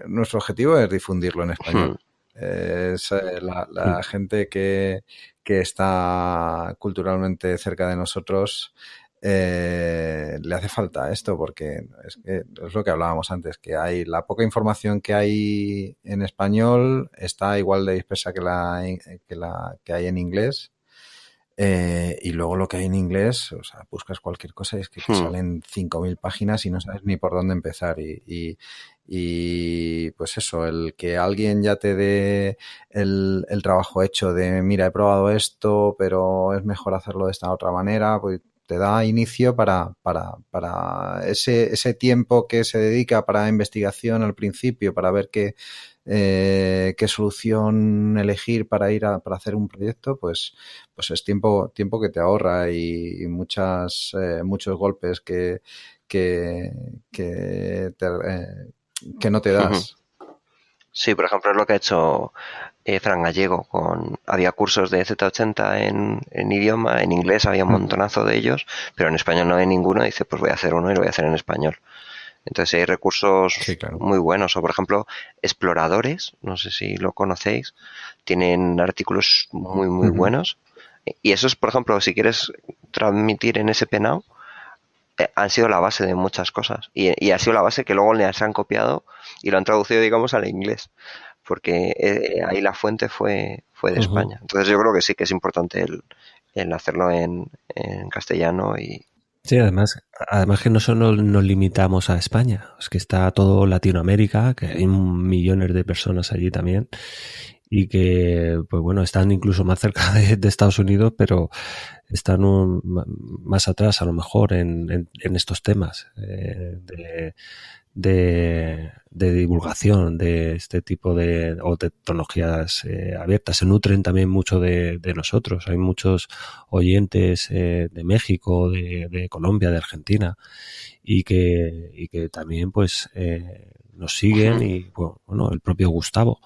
nuestro objetivo es difundirlo en español. Es la gente que está culturalmente cerca de nosotros, le hace falta esto, porque es lo que hablábamos antes, que hay la poca información que hay en español está igual de dispersa que la que hay en inglés. Y luego lo que hay en inglés, o sea, buscas cualquier cosa y es que te salen 5.000 páginas y no sabes ni por dónde empezar. Y pues eso, el que alguien ya te dé el trabajo hecho de, mira, he probado esto, pero es mejor hacerlo de esta otra manera, pues te da inicio para ese tiempo que se dedica para investigación al principio, para ver qué solución elegir para hacer un proyecto, pues es tiempo que te ahorra y muchos golpes que no te das. Sí, por ejemplo, es lo que ha hecho Fran Gallego. Había cursos de Z80 en idioma, en inglés había un montonazo de ellos, pero en español no hay ninguno. Dice, pues voy a hacer uno y lo voy a hacer en español. Entonces hay recursos muy buenos. O, por ejemplo, Exploradores, no sé si lo conocéis, tienen artículos muy, muy buenos. Y esos, por ejemplo, si quieres transmitir en SP Now, han sido la base de muchas cosas. Y ha sido la base que luego les han copiado y lo han traducido, digamos, al inglés. Porque ahí la fuente fue de España. Entonces yo creo que sí que es importante el hacerlo en castellano y... Sí, además que no solo nos limitamos a España, es que está todo Latinoamérica, que hay millones de personas allí también, y que, pues bueno, están incluso más cerca de Estados Unidos, pero están más atrás a lo mejor en estos temas de divulgación de este tipo de tecnologías abiertas. Se nutren también mucho de nosotros. Hay muchos oyentes de México, de Colombia, de Argentina, y que también pues nos siguen, y bueno, el propio Gustavo,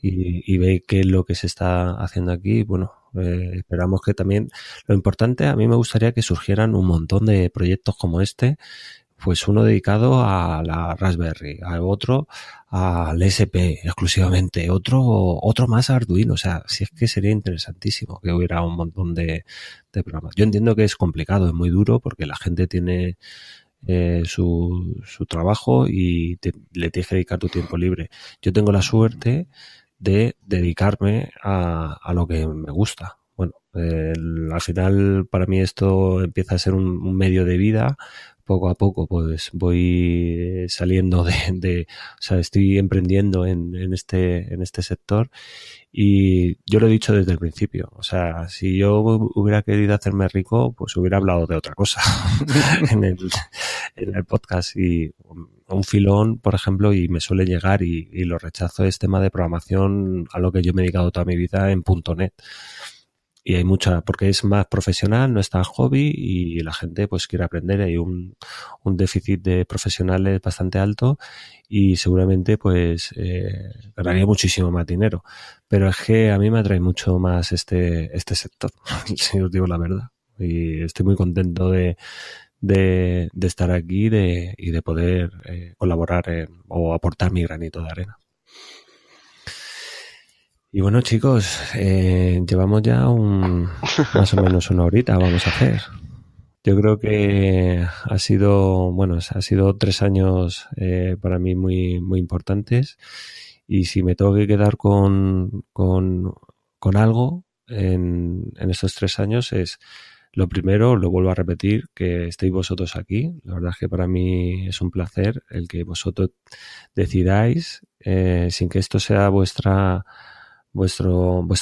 y ve qué es lo que se está haciendo aquí. Bueno, esperamos que también, lo importante, a mí me gustaría que surgieran un montón de proyectos como este, pues uno dedicado a la Raspberry, a otro al SP exclusivamente, otro más a Arduino. O sea, si es que sería interesantísimo que hubiera un montón de programas. Yo entiendo que es complicado, es muy duro, porque la gente tiene su trabajo y le tienes que dedicar tu tiempo libre. Yo tengo la suerte de dedicarme a lo que me gusta. Bueno, al final para mí esto empieza a ser un medio de vida. Poco a poco pues voy saliendo o sea, estoy emprendiendo en este sector, y yo lo he dicho desde el principio. O sea, si yo hubiera querido hacerme rico, pues hubiera hablado de otra cosa en el podcast. Y un filón, por ejemplo, y me suele llegar y lo rechazo, es tema de programación, a lo que yo me he dedicado toda mi vida en .NET. Y hay mucha, porque es más profesional, no es tan hobby, y la gente pues quiere aprender. Hay un déficit de profesionales bastante alto, y seguramente pues ganaría muchísimo más dinero. Pero es que a mí me atrae mucho más este sector, si os digo la verdad. Y estoy muy contento de estar aquí y de poder colaborar o aportar mi granito de arena. Y bueno, chicos, llevamos ya más o menos una horita, vamos a hacer. Yo creo que ha sido 3 años para mí muy, muy importantes, y si me tengo que quedar con algo en estos 3 años, es lo primero, lo vuelvo a repetir, que estéis vosotros aquí. La verdad es que para mí es un placer el que vosotros decidáis, sin que esto sea vuestra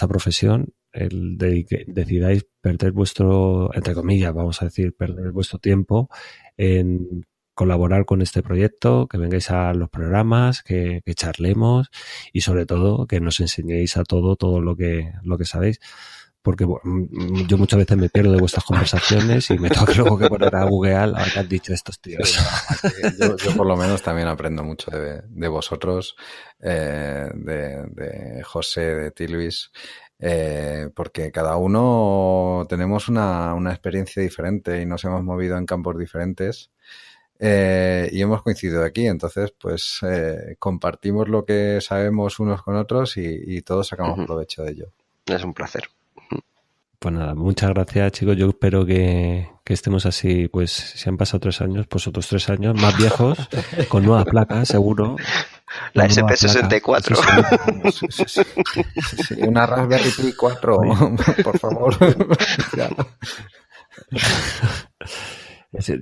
profesión, decidáis perder vuestro, entre comillas, vamos a decir, perder vuestro tiempo en colaborar con este proyecto, que vengáis a los programas, que charlemos, y sobre todo que nos enseñéis a todo lo que sabéis. Porque yo muchas veces me pierdo de vuestras conversaciones y me tengo luego que poner a googlear a qué han dicho estos tíos. Yo por lo menos también aprendo mucho de vosotros, de José, de ti, Luis, porque cada uno tenemos una experiencia diferente y nos hemos movido en campos diferentes, y hemos coincidido aquí. Entonces pues compartimos lo que sabemos unos con otros, y todos sacamos provecho de ello. Es un placer. Pues nada, muchas gracias, chicos. Yo espero que estemos así, pues si han pasado 3 años, pues otros 3 años más viejos, con nuevas placas, seguro. La SP64. Sí, una Raspberry Pi 4, por favor.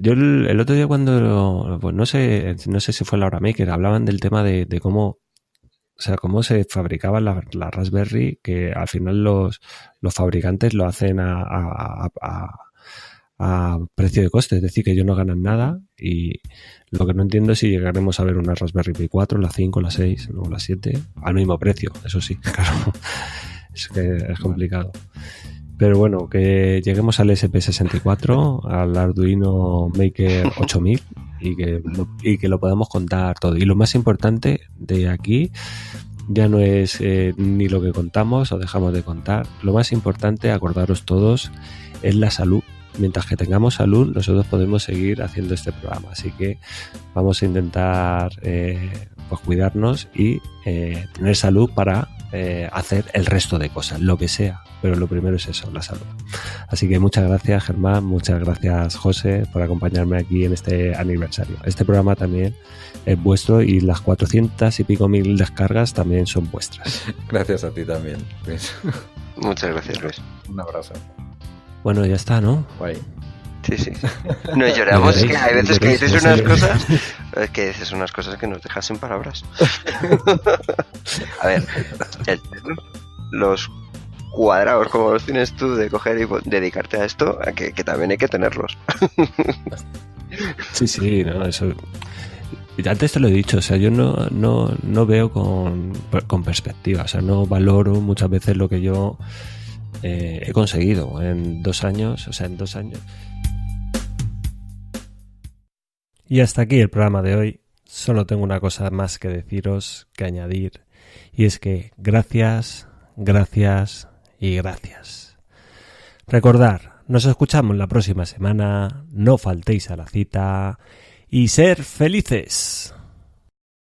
Yo el otro día cuando, pues no sé si fue la Hora Maker, hablaban del tema de cómo, o sea, cómo se fabricaban la Raspberry, que al final los fabricantes lo hacen a precio de coste, es decir, que ellos no ganan nada, y lo que no entiendo es si llegaremos a ver una Raspberry Pi 4, la 5, la 6 o la 7 al mismo precio. Eso sí, claro, es que es complicado. Pero bueno, que lleguemos al SP64, al Arduino Maker 8000, y que lo podamos contar todo. Y lo más importante de aquí ya no es ni lo que contamos o dejamos de contar. Lo más importante, acordaros todos, es la salud. Mientras que tengamos salud, nosotros podemos seguir haciendo este programa. Así que vamos a intentar pues cuidarnos y tener salud para hacer el resto de cosas, lo que sea. Pero lo primero es eso, la salud. Así que muchas gracias, Germán, muchas gracias, José, por acompañarme aquí en este aniversario. Este programa también es vuestro, y las 400 y pico mil descargas también son vuestras. Gracias a ti también, Luis. Muchas gracias, Luis. Un abrazo. Bueno, ya está, ¿no? Bye. Sí. No lloramos, que hay veces que dices unas cosas que nos dejan sin palabras. A ver, los cuadrados como los tienes tú de coger y dedicarte a esto, que también hay que tenerlos. Sí, no, eso. Antes te lo he dicho, o sea, yo no veo con perspectiva, o sea, no valoro muchas veces lo que yo he conseguido en 2 años, Y hasta aquí el programa de hoy. Solo tengo una cosa más que deciros, que añadir, y es que gracias y gracias. Recordar, nos escuchamos la próxima semana, no faltéis a la cita y ser felices.